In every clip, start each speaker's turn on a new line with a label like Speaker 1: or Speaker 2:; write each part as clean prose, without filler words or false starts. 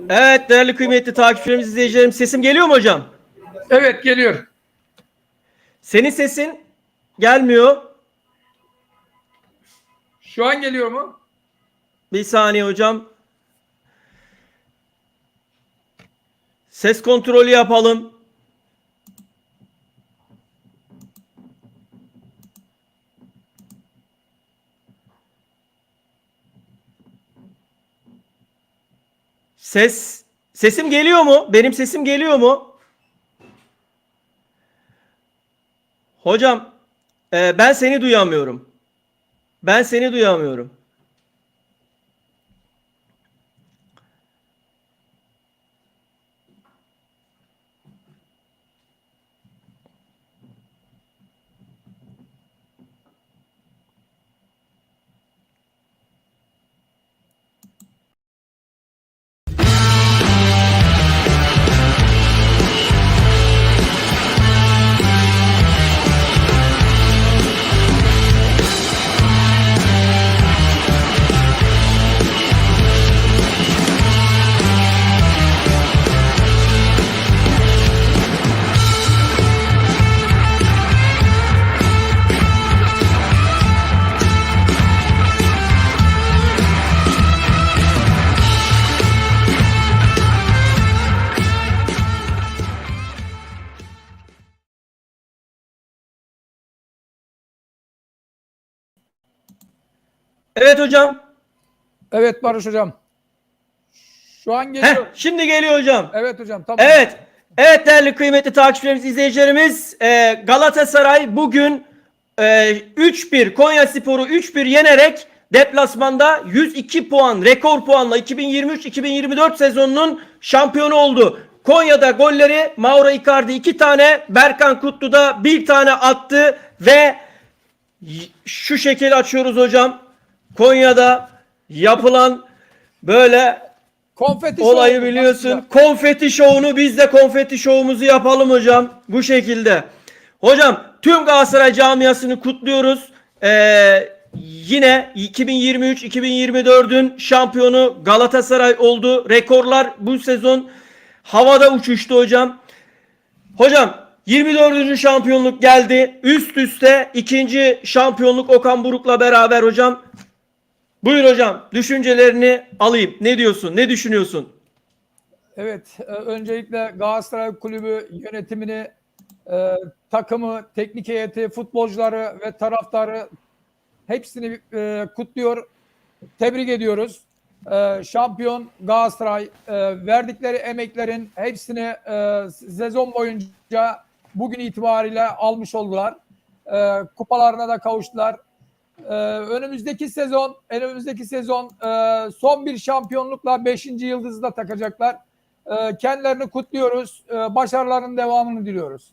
Speaker 1: Evet değerli kıymetli takipçilerimiz, izleyicilerim, sesim geliyor mu hocam?
Speaker 2: Evet, geliyor.
Speaker 1: Senin sesin gelmiyor.
Speaker 2: Şu an geliyor mu?
Speaker 1: Bir saniye hocam. Ses kontrolü yapalım. Sesim geliyor mu? Benim sesim geliyor mu? Hocam ben seni duyamıyorum. Ben seni duyamıyorum. Evet hocam.
Speaker 2: Evet Barış hocam. Şu an geliyor.
Speaker 1: Şimdi geliyor hocam.
Speaker 2: Evet hocam, tamam.
Speaker 1: Evet. Evet değerli kıymetli takipçilerimiz, izleyicilerimiz, Galatasaray bugün 3-1 Konyaspor'u 3-1 yenerek deplasmanda 102 puan, rekor puanla 2023-2024 sezonunun şampiyonu oldu. Konya'da golleri Mauro Icardi 2 tane, Berkan Kutlu da 1 tane attı ve şu şekil açıyoruz hocam. Konya'da yapılan böyle
Speaker 2: Konfeti
Speaker 1: olayı
Speaker 2: şovu
Speaker 1: biliyorsun.
Speaker 2: aslında.
Speaker 1: Konfeti şovunu, biz de konfeti şovumuzu yapalım hocam. Bu şekilde. Hocam tüm Galatasaray camiasını kutluyoruz. Yine 2023-2024'ün şampiyonu Galatasaray oldu. Rekorlar bu sezon havada uçuştu hocam. Hocam 24. şampiyonluk geldi. Üst üste ikinci şampiyonluk Okan Buruk'la beraber hocam. Buyur hocam, düşüncelerini alayım. Ne diyorsun? Ne düşünüyorsun?
Speaker 2: Evet, öncelikle Galatasaray Kulübü yönetimini, takımı, teknik heyeti, futbolcuları ve taraftarı hepsini kutluyor, tebrik ediyoruz. Şampiyon Galatasaray, verdikleri emeklerin hepsini sezon boyunca bugün itibariyle almış oldular. Kupalarına da kavuştular. Önümüzdeki sezon son bir şampiyonlukla 5. yıldızı da takacaklar. Kendilerini kutluyoruz. Başarılarının devamını diliyoruz.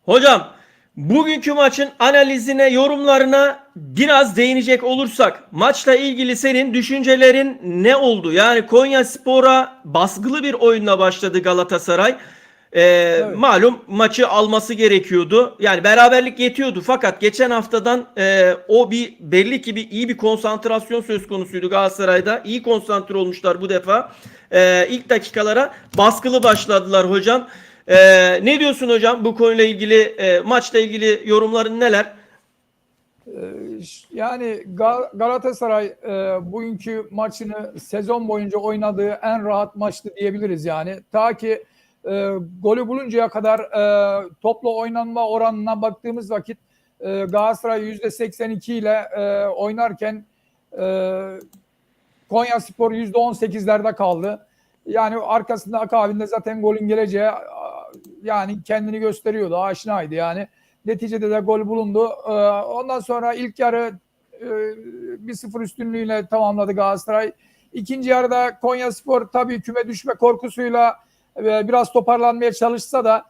Speaker 1: Hocam bugünkü maçın analizine, yorumlarına biraz değinecek olursak, maçla ilgili senin düşüncelerin ne oldu? Yani Konyaspor'a baskılı bir oyunla başladı Galatasaray. Evet. Malum maçı alması gerekiyordu. Yani beraberlik yetiyordu. Fakat geçen haftadan o bir belli ki iyi bir konsantrasyon söz konusuydu Galatasaray'da. İyi konsantre olmuşlar bu defa. İlk dakikalara baskılı başladılar hocam. Ne diyorsun hocam bu konuyla ilgili, maçla ilgili yorumların neler?
Speaker 2: Yani Galatasaray bugünkü maçını sezon boyunca oynadığı en rahat maçtı diyebiliriz yani. Ta ki golü buluncaya kadar topla oynanma oranına baktığımız vakit Galatasaray %82 ile oynarken Konyaspor %18'lerde kaldı. Yani arkasında akabinde zaten golün geleceği yani kendini gösteriyordu, aşinaydı yani. Neticede de gol bulundu. Ondan sonra ilk yarı 1-0 üstünlüğüyle tamamladı Galatasaray. İkinci yarıda Konyaspor tabii küme düşme korkusuyla biraz toparlanmaya çalışsa da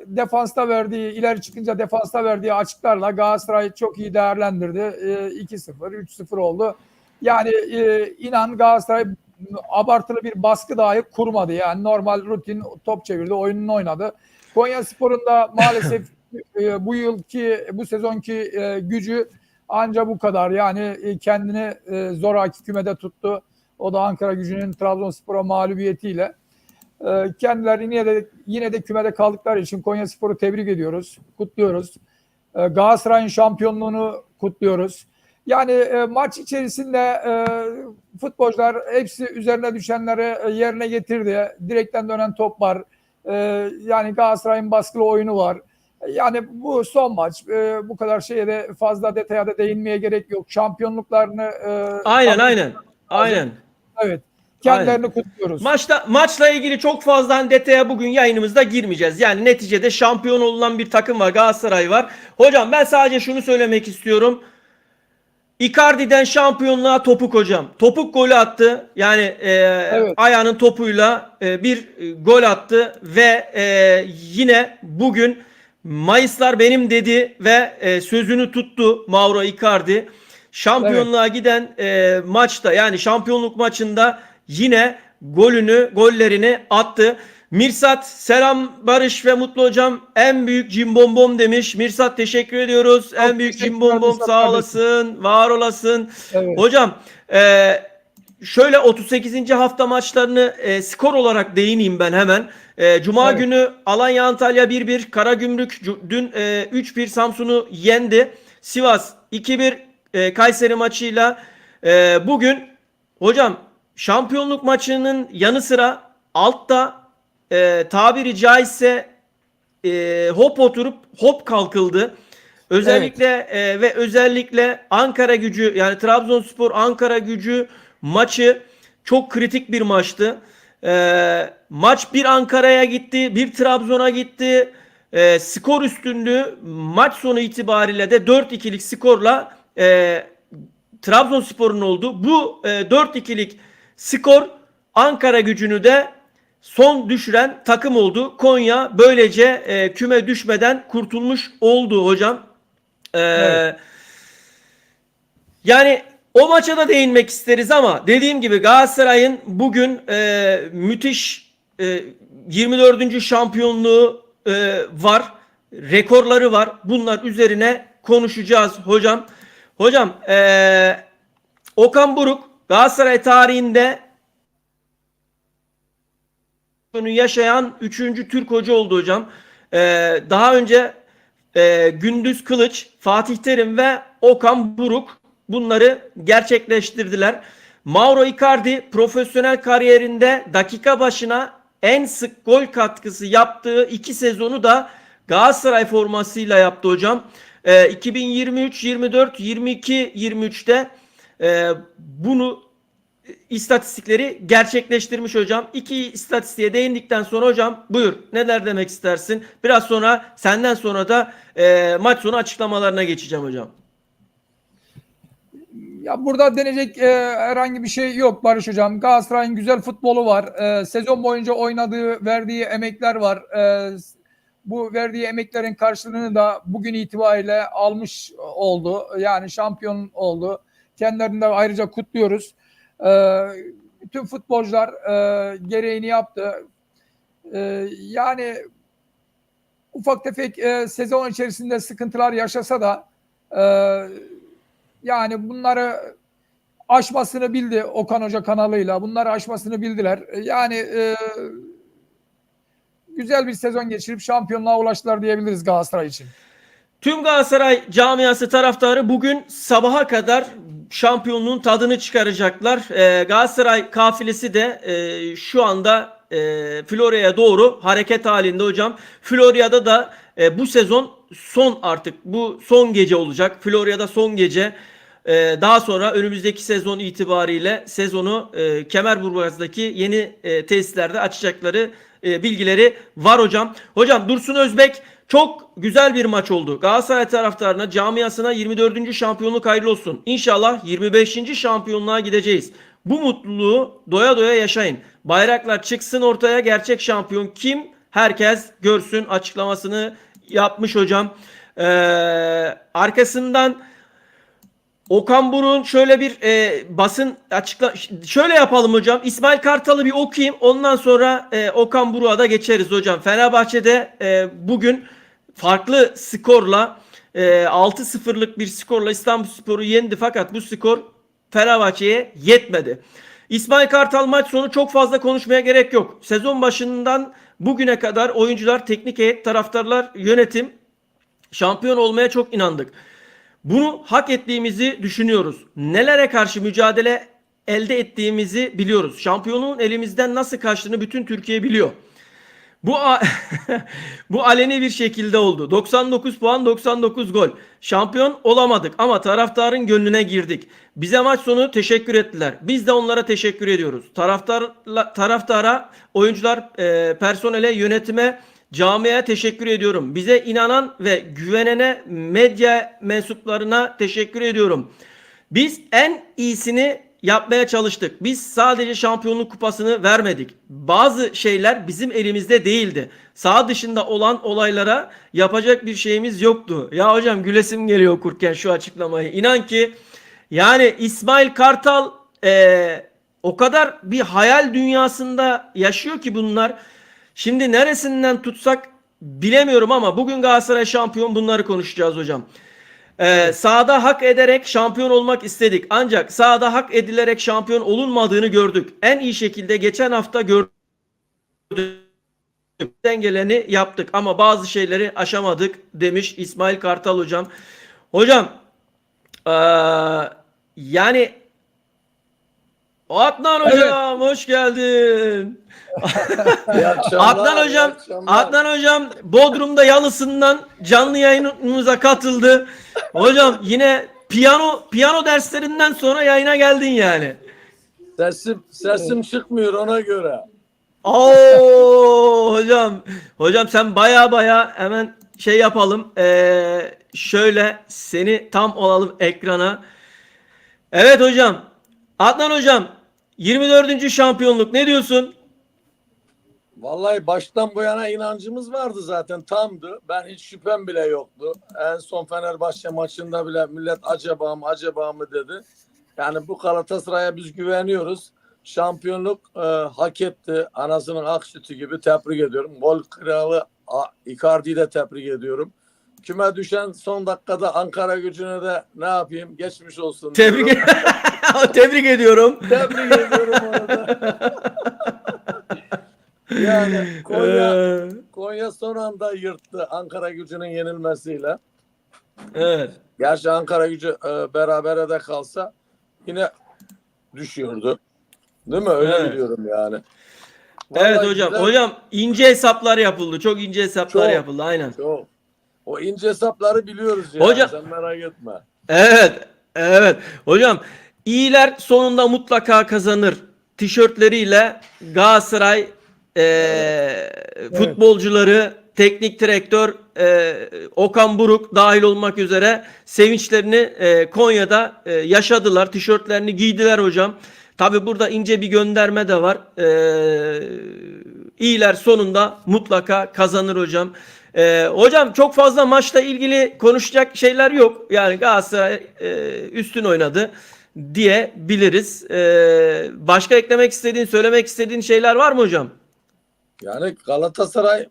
Speaker 2: defansta verdiği, ileri çıkınca defansta verdiği açıklarla Galatasaray çok iyi değerlendirdi. 2-0, 3-0 oldu. Yani inan Galatasaray abartılı bir baskı dahi kurmadı. Yani normal rutin top çevirdi, oyununu oynadı. Konyaspor'un da maalesef bu sezonki gücü Anca bu kadar. Yani kendini zoraki kümede tuttu. O da Ankaragücü'nün Trabzonspor'a mağlubiyetiyle. Kendileri yine de kümede kaldıkları için Konyaspor'u tebrik ediyoruz, kutluyoruz. Galatasaray'ın şampiyonluğunu kutluyoruz. Yani maç içerisinde futbolcular hepsi üzerine düşenleri yerine getirdi. Direkten dönen top var. Yani Galatasaray'ın baskılı oyunu var. Yani bu son maç. Bu kadar şeye de fazla detaya da değinmeye gerek yok. Şampiyonluklarını
Speaker 1: Aynen.
Speaker 2: evet. Kendilerini kutluyoruz.
Speaker 1: Maçla ilgili çok fazla detaya bugün yayınımızda girmeyeceğiz. Yani neticede şampiyon olunan bir takım var, Galatasaray var. Hocam ben sadece şunu söylemek istiyorum. Icardi'den şampiyonluğa topuk hocam. Topuk golü attı. Yani
Speaker 2: Evet.
Speaker 1: ayağının topuyla bir gol attı ve yine bugün Mayıslar benim dedi ve sözünü tuttu Mauro Icardi. Şampiyonluğa giden maçta, yani şampiyonluk maçında yine gollerini attı. Mirsat selam Barış ve Mutlu hocam, en büyük cimbombom demiş. Mirsat teşekkür ediyoruz.
Speaker 2: Çok
Speaker 1: En büyük cimbombom, sağ olasın, var olasın.
Speaker 2: Evet.
Speaker 1: Hocam şöyle 38. hafta maçlarını skor olarak değineyim ben hemen. Cuma günü Alanya Antalya 1-1, Karagümrük dün 3-1 Samsun'u yendi. Sivas 2-1 Kayseri maçıyla. Bugün hocam şampiyonluk maçının yanı sıra altta tabiri caizse hop oturup hop kalkıldı. Özellikle ve özellikle Ankaragücü, yani Trabzonspor Ankaragücü maçı çok kritik bir maçtı. Maç bir Ankara'ya gitti, bir Trabzon'a gitti. Skor üstünlüğü maç sonu itibariyle de 4-2'lik skorla Trabzonspor'un oldu. Bu 4-2'lik skor Ankaragücü'nü de son düşüren takım oldu. Konya böylece küme düşmeden kurtulmuş oldu hocam. Yani o maça da değinmek isteriz ama dediğim gibi Galatasaray'ın bugün müthiş 24. şampiyonluğu var. Rekorları var. Bunlar üzerine konuşacağız hocam. Hocam Okan Buruk Galatasaray tarihinde yaşayan 3. Türk hoca oldu hocam. Daha önce Gündüz Kılıç, Fatih Terim ve Okan Buruk bunları gerçekleştirdiler. Mauro Icardi profesyonel kariyerinde dakika başına en sık gol katkısı yaptığı 2 sezonu da Galatasaray formasıyla yaptı hocam. 2023, 24, 22, 23'te bunu istatistikleri gerçekleştirmiş hocam. İki istatistiğe değindikten sonra hocam buyur, neler demek istersin? Biraz sonra senden sonra da maç sonu açıklamalarına geçeceğim hocam.
Speaker 2: Ya burada denecek herhangi bir şey yok Barış hocam. Galatasaray'ın güzel futbolu var. Sezon boyunca oynadığı, verdiği emekler var. Bu verdiği emeklerin karşılığını da bugün itibariyle almış oldu. Yani şampiyon oldu. Kendilerini de ayrıca kutluyoruz. Bütün futbolcular gereğini yaptı. Yani ufak tefek sezon içerisinde sıkıntılar yaşasa da yani bunları aşmasını bildi Okan Hoca kanalıyla. Bunları aşmasını bildiler. Yani güzel bir sezon geçirip şampiyonluğa ulaştılar diyebiliriz Galatasaray için.
Speaker 1: Tüm Galatasaray camiası taraftarı bugün sabaha kadar şampiyonluğun tadını çıkaracaklar. Galatasaray kafilesi de şu anda Florya'ya doğru hareket halinde hocam. Florya'da da bu sezon son, artık bu son gece olacak. Florya'da son gece. Daha sonra önümüzdeki sezon itibariyle sezonu Kemerburgaz'daki yeni tesislerde açacakları bilgileri var hocam. Hocam Dursun Özbek, çok güzel bir maç oldu. Galatasaray taraftarına, camiasına 24. şampiyonluk hayırlı olsun. İnşallah 25. şampiyonluğa gideceğiz. Bu mutluluğu doya doya yaşayın. Bayraklar çıksın ortaya, gerçek şampiyon kim? Herkes görsün açıklamasını yapmış hocam. Arkasından Okan Buruk'un şöyle bir basın şöyle yapalım hocam. İsmail Kartal'ı bir okuyayım. Ondan sonra Okan Buruk'a da geçeriz hocam. Fenerbahçe'de bugün farklı skorla 6-0'lık bir skorla İstanbulspor'u yendi fakat bu skor Fenerbahçe'ye yetmedi. İsmail Kartal maç sonu çok fazla konuşmaya gerek yok. Sezon başından bugüne kadar oyuncular, teknik heyet, taraftarlar, yönetim şampiyon olmaya çok inandık. Bunu hak ettiğimizi düşünüyoruz. Nelere karşı mücadele elde ettiğimizi biliyoruz. Şampiyonluğun elimizden nasıl kaçtığını bütün Türkiye biliyor. Bu bu aleni bir şekilde oldu. 99 puan, 99 gol. Şampiyon olamadık ama taraftarın gönlüne girdik. Bize maç sonu teşekkür ettiler. Biz de onlara teşekkür ediyoruz. Taraftara, oyuncular, personele, yönetime, camiaya teşekkür ediyorum. Bize inanan ve güvenene, medya mensuplarına teşekkür ediyorum. Biz en iyisini yapmaya çalıştık. Biz sadece şampiyonluk kupasını vermedik. Bazı şeyler bizim elimizde değildi. Saha dışında olan olaylara yapacak bir şeyimiz yoktu. Ya hocam gülesim geliyor okurken şu açıklamayı. İnan ki yani İsmail Kartal o kadar bir hayal dünyasında yaşıyor ki bunlar. Şimdi neresinden tutsak bilemiyorum ama bugün Galatasaray şampiyon, bunları konuşacağız hocam. Sahada hak ederek şampiyon olmak istedik. Ancak sahada hak edilerek şampiyon olunmadığını gördük. En iyi şekilde geçen hafta gördük. Geleni yaptık ama bazı şeyleri aşamadık demiş İsmail Kartal hocam. Hocam yani Adnan hocam hoş geldin.
Speaker 3: İyi akşamlar,
Speaker 1: Adnan hocam,
Speaker 3: iyi akşamlar.
Speaker 1: Adnan hocam Bodrum'da Yalısı'ndan canlı yayınımıza katıldı. Hocam yine piyano derslerinden sonra yayına geldin yani.
Speaker 3: Sesim çıkmıyor ona göre.
Speaker 1: Oo hocam sen baya hemen şey yapalım. Şöyle seni tam olalım ekrana. Evet hocam. Adnan hocam 24. şampiyonluk ne diyorsun?
Speaker 3: Vallahi baştan bu yana inancımız vardı zaten, tamdı. Ben hiç şüphem bile yoktu. En son Fenerbahçe maçında bile millet acaba mı dedi. Yani bu Galatasaray'a biz güveniyoruz. Şampiyonluk hak etti. Anasının ak sütü gibi, tebrik ediyorum. Gol kralı Icardi'yi de tebrik ediyorum. Küme düşen son dakikada Ankara Gücü'ne de ne yapayım, geçmiş olsun
Speaker 1: Tebrik
Speaker 3: diyorum.
Speaker 1: tebrik ediyorum.
Speaker 3: Tebrik ediyorum onu da. Yani Konya son anda yırttı Ankara Gücü'nün yenilmesiyle.
Speaker 1: Evet.
Speaker 3: Gerçi Ankara Gücü berabere de kalsa yine düşüyordu. Değil mi? Öyle
Speaker 1: Evet.
Speaker 3: biliyorum yani.
Speaker 1: Evet
Speaker 3: Vallahi
Speaker 1: hocam.
Speaker 3: güzel,
Speaker 1: Hocam ince hesaplar yapıldı. Çok ince hesaplar
Speaker 3: Çok.
Speaker 1: yapıldı. Aynen.
Speaker 3: çok. O ince hesapları biliyoruz yani.
Speaker 1: Hocam-
Speaker 3: Sen merak etme.
Speaker 1: Evet. Evet. Hocam iyiler sonunda mutlaka kazanır. Tişörtleriyle Galatasaray futbolcuları, teknik direktör Okan Buruk dahil olmak üzere sevinçlerini Konya'da yaşadılar. Tişörtlerini giydiler hocam. Tabi burada ince bir gönderme de var. İyiler sonunda mutlaka kazanır hocam. Hocam çok fazla maçla ilgili konuşacak şeyler yok. Yani Galatasaray üstün oynadı diyebiliriz. Başka eklemek istediğin, söylemek istediğin şeyler var mı hocam?
Speaker 3: Yani Galatasaray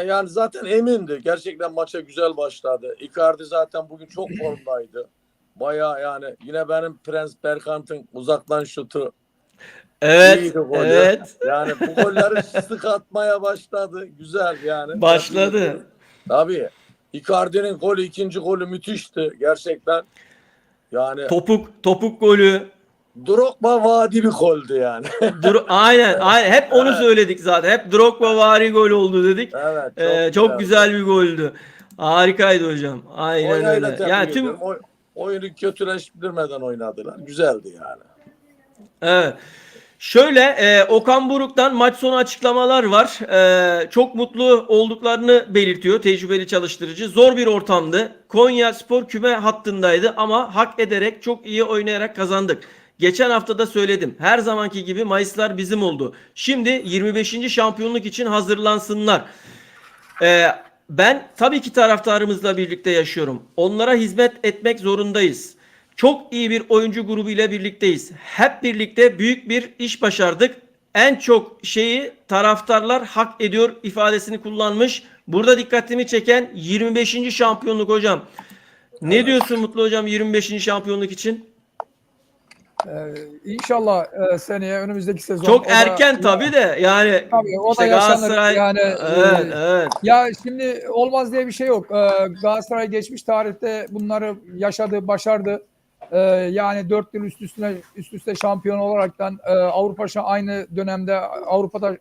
Speaker 3: yani zaten emindi. Gerçekten maça güzel başladı. Icardi zaten bugün çok formdaydı. Bayağı yani yine benim Prens Berkant'ın uzaktan şutu
Speaker 1: Evet,
Speaker 3: iyiydi golü.
Speaker 1: evet.
Speaker 3: Yani bu golleri sık atmaya başladı. Güzel yani.
Speaker 1: Başladı.
Speaker 3: Tabii. Icardi'nin golü, ikinci golü müthişti gerçekten. Yani
Speaker 1: Topuk golü.
Speaker 3: Drogba vadi bir goldü yani.
Speaker 1: Aynen. Hep onu söyledik zaten. Hep Drogba vari gol oldu dedik.
Speaker 3: Evet.
Speaker 1: Çok güzel bir goldü. Harikaydı hocam. Aynen
Speaker 3: Oynayla
Speaker 1: öyle.
Speaker 3: tebrik
Speaker 1: Yani
Speaker 3: ediyorum. Oyunu kötüleştirmeden oynadılar. Güzeldi yani.
Speaker 1: evet. Şöyle Okan Buruk'tan maç sonu açıklamalar var. Çok mutlu olduklarını belirtiyor tecrübeli çalıştırıcı. Zor bir ortamdı. Konya Spor küme hattındaydı ama hak ederek çok iyi oynayarak kazandık. Geçen hafta da söyledim. Her zamanki gibi Mayıslar bizim oldu. Şimdi 25. şampiyonluk için hazırlansınlar. Ben tabii ki taraftarımızla birlikte yaşıyorum. Onlara hizmet etmek zorundayız. Çok iyi bir oyuncu grubu ile birlikteyiz. Hep birlikte büyük bir iş başardık. En çok şeyi taraftarlar hak ediyor ifadesini kullanmış. Burada dikkatimi çeken 25. şampiyonluk hocam. Ne diyorsun Mutlu Hocam 25. şampiyonluk için?
Speaker 2: İnşallah seneye önümüzdeki sezon
Speaker 1: Çok
Speaker 2: o da
Speaker 1: erken tabii de yani
Speaker 2: tabii o da
Speaker 1: işte
Speaker 2: yaşanır.
Speaker 1: Galatasaray
Speaker 2: Yani
Speaker 1: evet evet
Speaker 2: ya şimdi olmaz diye bir şey yok. Galatasaray geçmiş tarihte bunları yaşadı, başardı. Yani 4 yıl üst üste şampiyon olaraktan aynı dönemde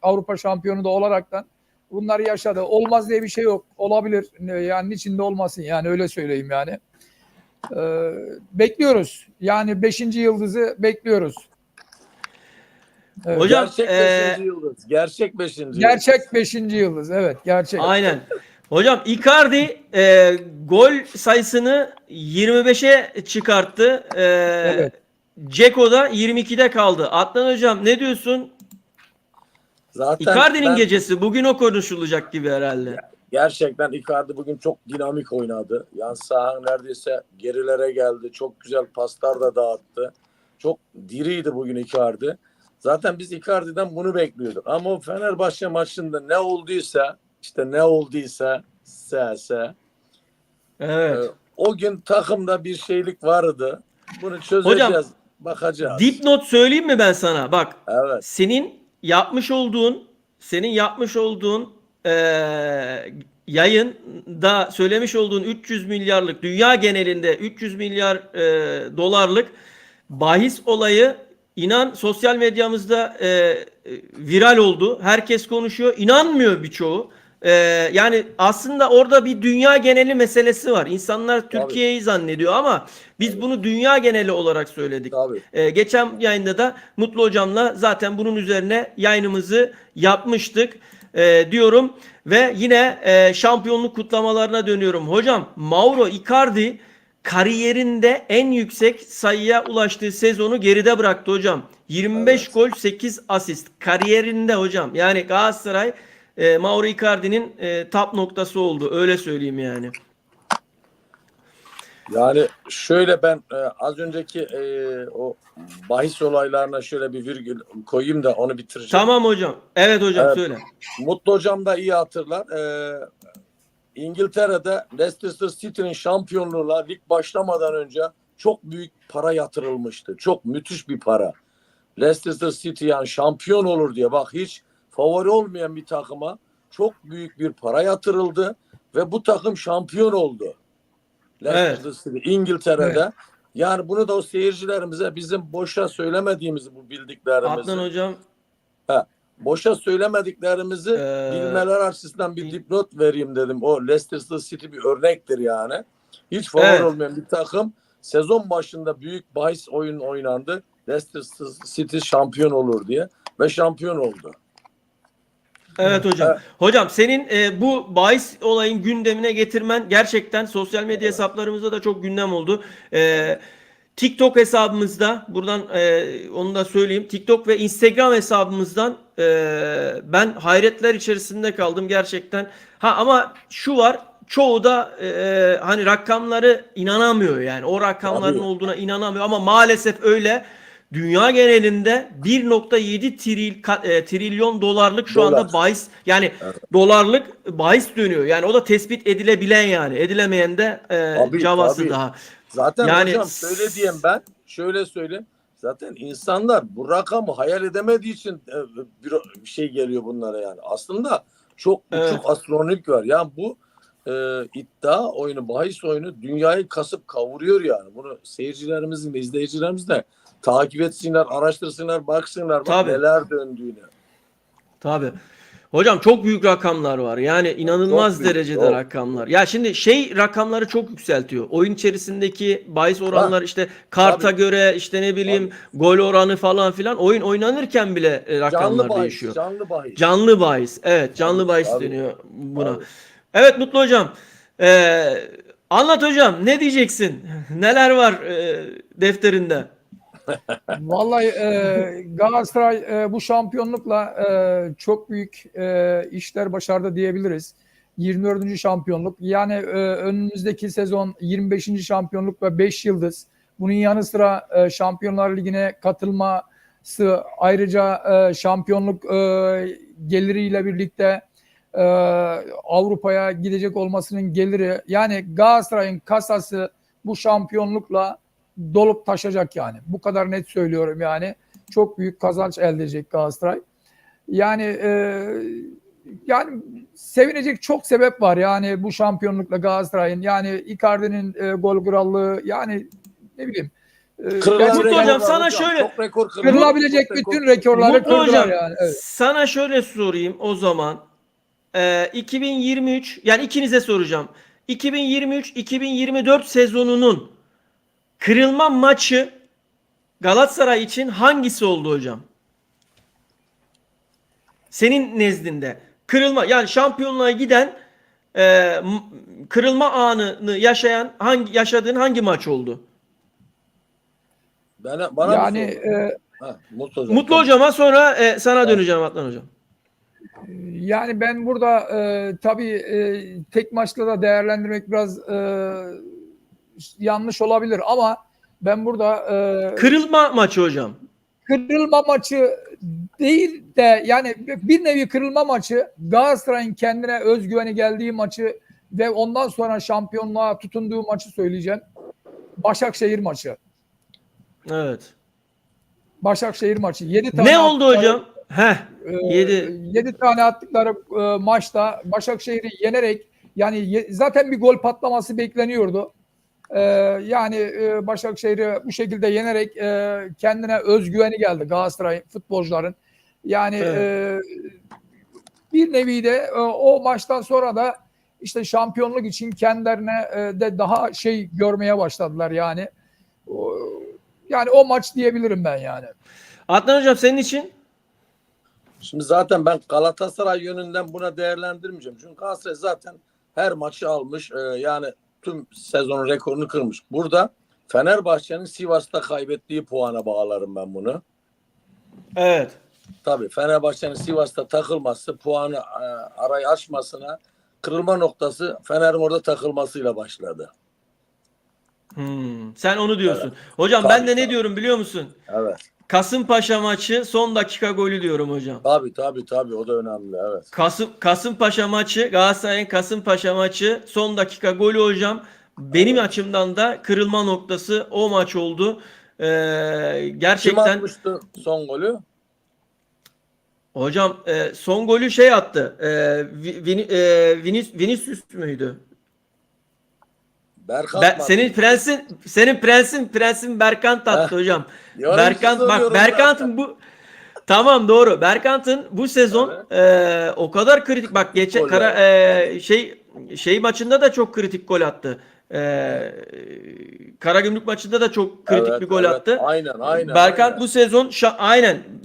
Speaker 2: Avrupa şampiyonu da olaraktan bunları yaşadı. Olmaz diye bir şey yok. Olabilir. Yani içinde olmasın yani öyle söyleyeyim yani. Bekliyoruz. Yani 5. yıldızı bekliyoruz. Evet.
Speaker 1: hocam
Speaker 3: Gerçek 5. yıldız. Gerçek 5. yıldız.
Speaker 2: Gerçek 5. yıldız. Evet, gerçek.
Speaker 1: aynen. Hocam Icardi gol sayısını 25'e çıkarttı.
Speaker 2: Evet.
Speaker 1: Dzeko da 22'de kaldı. Adnan hocam ne diyorsun?
Speaker 3: Zaten
Speaker 1: Icardi'nin
Speaker 3: ben
Speaker 1: gecesi bugün o konuşulacak gibi herhalde.
Speaker 3: gerçekten Icardi bugün çok dinamik oynadı. Yan saha neredeyse gerilere geldi. Çok güzel paslar da dağıttı. Çok diriydi bugün Icardi. Zaten biz Icardi'den bunu bekliyorduk. Ama o Fenerbahçe maçında ne olduysa işte ne olduysa
Speaker 1: Evet.
Speaker 3: o gün takımda bir şeylik vardı. Bunu
Speaker 1: Hocam
Speaker 3: çözeceğiz. Bakacağız.
Speaker 1: dipnot söyleyeyim mi ben sana? Bak
Speaker 3: Evet.
Speaker 1: senin yapmış olduğun yayında söylemiş olduğun 300 milyarlık dünya genelinde 300 milyar dolarlık bahis olayı inan sosyal medyamızda viral oldu. Herkes konuşuyor. İnanmıyor birçoğu. Yani aslında orada bir dünya geneli meselesi var. İnsanlar Türkiye'yi zannediyor ama biz bunu dünya geneli olarak söyledik.
Speaker 3: Tabii.
Speaker 1: Geçen yayında da Mutlu Hocam'la zaten bunun üzerine yayınımızı yapmıştık diyorum. Ve yine şampiyonluk kutlamalarına dönüyorum. Hocam Mauro Icardi kariyerinde en yüksek sayıya ulaştığı sezonu geride bıraktı hocam. 25
Speaker 3: Evet.
Speaker 1: gol 8 asist kariyerinde hocam. Yani Galatasaray Mauro Icardi'nin top noktası oldu. Öyle söyleyeyim yani.
Speaker 3: Yani şöyle ben az önceki o bahis olaylarına şöyle bir virgül koyayım da onu bitireceğim.
Speaker 1: Tamam hocam. Evet hocam
Speaker 3: Evet.
Speaker 1: söyle.
Speaker 3: Mutlu Hocam da iyi hatırlar. İngiltere'de Leicester City'nin şampiyonluğuna lig başlamadan önce çok büyük para yatırılmıştı. Çok müthiş bir para. Leicester City yani şampiyon olur diye bak hiç favori olmayan bir takıma çok büyük bir para yatırıldı ve bu takım şampiyon oldu. Leicester City İngiltere'de.
Speaker 2: Evet.
Speaker 3: Yani bunu da o seyircilerimize bizim boşa söylemediğimiz bu bildiklerimizi
Speaker 1: Adnan hocam
Speaker 3: boşa söylemediklerimizi
Speaker 1: e,
Speaker 3: bilmeler açısından bir dipnot vereyim dedim. O Leicester City bir örnektir yani. Hiç favori
Speaker 1: evet.
Speaker 3: olmayan bir takım sezon başında büyük bahis oyun oynandı. Leicester City şampiyon olur diye ve şampiyon oldu.
Speaker 1: Evet hocam.
Speaker 3: Evet.
Speaker 1: Hocam senin bu bahis olayın gündemine getirmen gerçekten sosyal medya hesaplarımızda da çok gündem oldu. TikTok hesabımızda buradan onu da söyleyeyim. TikTok ve Instagram hesabımızdan ben hayretler içerisinde kaldım gerçekten. Ha ama şu var. Çoğu da hani rakamları inanamıyor yani. O rakamların
Speaker 3: Tabii.
Speaker 1: olduğuna inanamıyor ama maalesef öyle. Dünya genelinde 1,7 trilyon dolarlık şu
Speaker 3: Dolar.
Speaker 1: anda bahis yani
Speaker 3: Evet.
Speaker 1: dolarlık bahis dönüyor. Yani o da tespit edilebilen yani. Edilemeyen de
Speaker 3: Tabii
Speaker 1: cavası
Speaker 3: tabii.
Speaker 1: daha.
Speaker 3: Zaten
Speaker 1: Yani
Speaker 3: hocam şöyle diyeyim ben. Şöyle söyleyeyim. Zaten insanlar bu rakamı hayal edemediği için bir şey geliyor bunlara yani. Aslında çok
Speaker 1: evet.
Speaker 3: çok astronomik var. Yani bu iddia oyunu, bahis oyunu dünyayı kasıp kavuruyor yani. Bunu seyircilerimizin ve izleyicilerimiz de takip etsinler, araştırsınlar, baksınlar bak
Speaker 1: Tabii.
Speaker 3: neler döndüğüne.
Speaker 1: Tabii. Hocam çok büyük rakamlar var. Yani
Speaker 3: Çok
Speaker 1: inanılmaz
Speaker 3: büyük.
Speaker 1: derecede
Speaker 3: Çok.
Speaker 1: rakamlar. Ya şimdi rakamları çok yükseltiyor. Oyun içerisindeki bahis
Speaker 3: Ha,
Speaker 1: oranlar işte karta
Speaker 3: tabii,
Speaker 1: göre işte ne bileyim
Speaker 3: tabii.
Speaker 1: gol oranı falan filan oyun oynanırken bile
Speaker 3: Canlı
Speaker 1: rakamlar
Speaker 3: bahis,
Speaker 1: değişiyor.
Speaker 3: canlı bahis.
Speaker 1: Canlı bahis. Evet,
Speaker 3: Tabii,
Speaker 1: canlı bahis
Speaker 3: tabii,
Speaker 1: deniyor buna.
Speaker 3: tabii.
Speaker 1: Evet Mutlu hocam. Anlat hocam ne diyeceksin? Neler var defterinde?
Speaker 2: Vallahi Galatasaray bu şampiyonlukla çok büyük işler başardı diyebiliriz. 24. şampiyonluk. Yani önümüzdeki sezon 25. şampiyonluk ve 5 yıldız. Bunun yanı sıra Şampiyonlar Ligi'ne katılması ayrıca şampiyonluk geliriyle birlikte Avrupa'ya gidecek olmasının geliri. Yani Galatasaray'ın kasası bu şampiyonlukla dolup taşacak yani. Bu kadar net söylüyorum yani. Çok büyük kazanç elde edecek Galatasaray. Yani sevinecek çok sebep var yani bu şampiyonlukla Galatasaray'ın. Yani Icardi'nin gol krallığı, yani ne bileyim.
Speaker 1: Mutlu hocam, sana şöyle
Speaker 3: çok rekor
Speaker 2: kırılabilecek
Speaker 3: çok rekor
Speaker 2: bütün rekorları
Speaker 1: Mutlu
Speaker 2: kırdılar
Speaker 1: hocam,
Speaker 2: yani. Evet.
Speaker 1: sana şöyle sorayım o zaman. 2023, yani ikinize soracağım. 2023-2024 sezonunun kırılma maçı Galatasaray için hangisi oldu hocam? Senin nezdinde. Kırılma, yani şampiyonluğa giden kırılma anını yaşadığın hangi maç oldu?
Speaker 3: Bana
Speaker 2: Yani
Speaker 3: mı sordun? Mutlu hocam.
Speaker 1: Mutlu
Speaker 3: Tamam.
Speaker 1: hocama, sonra sana
Speaker 3: Tamam.
Speaker 1: döneceğim Adnan hocam.
Speaker 2: yani ben burada tabii tek maçla da değerlendirmek biraz yanlış olabilir ama ben burada
Speaker 1: Kırılma maçı hocam.
Speaker 2: kırılma maçı değil de yani bir nevi kırılma maçı, Galatasaray'ın kendine özgüveni geldiği maçı ve ondan sonra şampiyonluğa tutunduğu maçı söyleyeceğim. Başakşehir maçı.
Speaker 1: Evet.
Speaker 2: Başakşehir maçı. 7 tane
Speaker 1: Ne oldu
Speaker 2: attıkları,
Speaker 1: hocam? 7.
Speaker 2: 7 tane attıkları maçta Başakşehir'i yenerek, yani zaten bir gol patlaması bekleniyordu. Başakşehir'i bu şekilde yenerek kendine özgüveni geldi Galatasaray futbolcuların. Yani
Speaker 1: Evet.
Speaker 2: bir nevi de o maçtan sonra da işte şampiyonluk için kendilerine de daha şey görmeye başladılar yani. Yani o maç diyebilirim ben yani.
Speaker 1: Adnan hocam, senin için?
Speaker 3: Şimdi zaten ben Galatasaray yönünden buna değerlendirmeyeceğim. Çünkü Galatasaray zaten her maçı almış. Yani tüm sezon rekorunu kırmış. Burada Fenerbahçe'nin Sivas'ta kaybettiği puana bağlarım ben bunu.
Speaker 1: Evet.
Speaker 3: Tabii Fenerbahçe'nin Sivas'ta takılması, puanı arayı açmasına, kırılma noktası Fener'in orada takılmasıyla başladı.
Speaker 1: Sen onu diyorsun.
Speaker 3: Evet.
Speaker 1: Hocam
Speaker 3: Tabii,
Speaker 1: ben de ne
Speaker 3: tabii.
Speaker 1: diyorum biliyor musun?
Speaker 3: Evet.
Speaker 1: Kasımpaşa maçı son dakika golü diyorum hocam.
Speaker 3: Tabii o da önemli, evet.
Speaker 1: Kasımpaşa maçı, Galatasaray'ın Kasımpaşa maçı son dakika golü hocam. Benim
Speaker 3: Evet.
Speaker 1: açımdan da kırılma noktası o maç oldu.
Speaker 3: Kim
Speaker 1: Gerçekten
Speaker 3: atmıştı son golü?
Speaker 1: hocam, son golü şey attı. Vinicius müydü?
Speaker 3: Berkant mı atmıştı?
Speaker 1: Senin prensin Berkant
Speaker 3: Heh,
Speaker 1: attı hocam.
Speaker 3: yorumcu
Speaker 1: Bak,
Speaker 3: soruyorum zaten.
Speaker 1: Berkant'ın bu, tamam, doğru. Berkant'ın bu sezon
Speaker 3: Evet.
Speaker 1: o kadar kritik, bak
Speaker 3: Kritik
Speaker 1: geçen
Speaker 3: goller attı.
Speaker 1: şey maçında da çok kritik gol attı.
Speaker 3: Evet.
Speaker 1: Karagümrük maçında da çok kritik
Speaker 3: Evet,
Speaker 1: bir gol
Speaker 3: evet.
Speaker 1: attı.
Speaker 3: Aynen.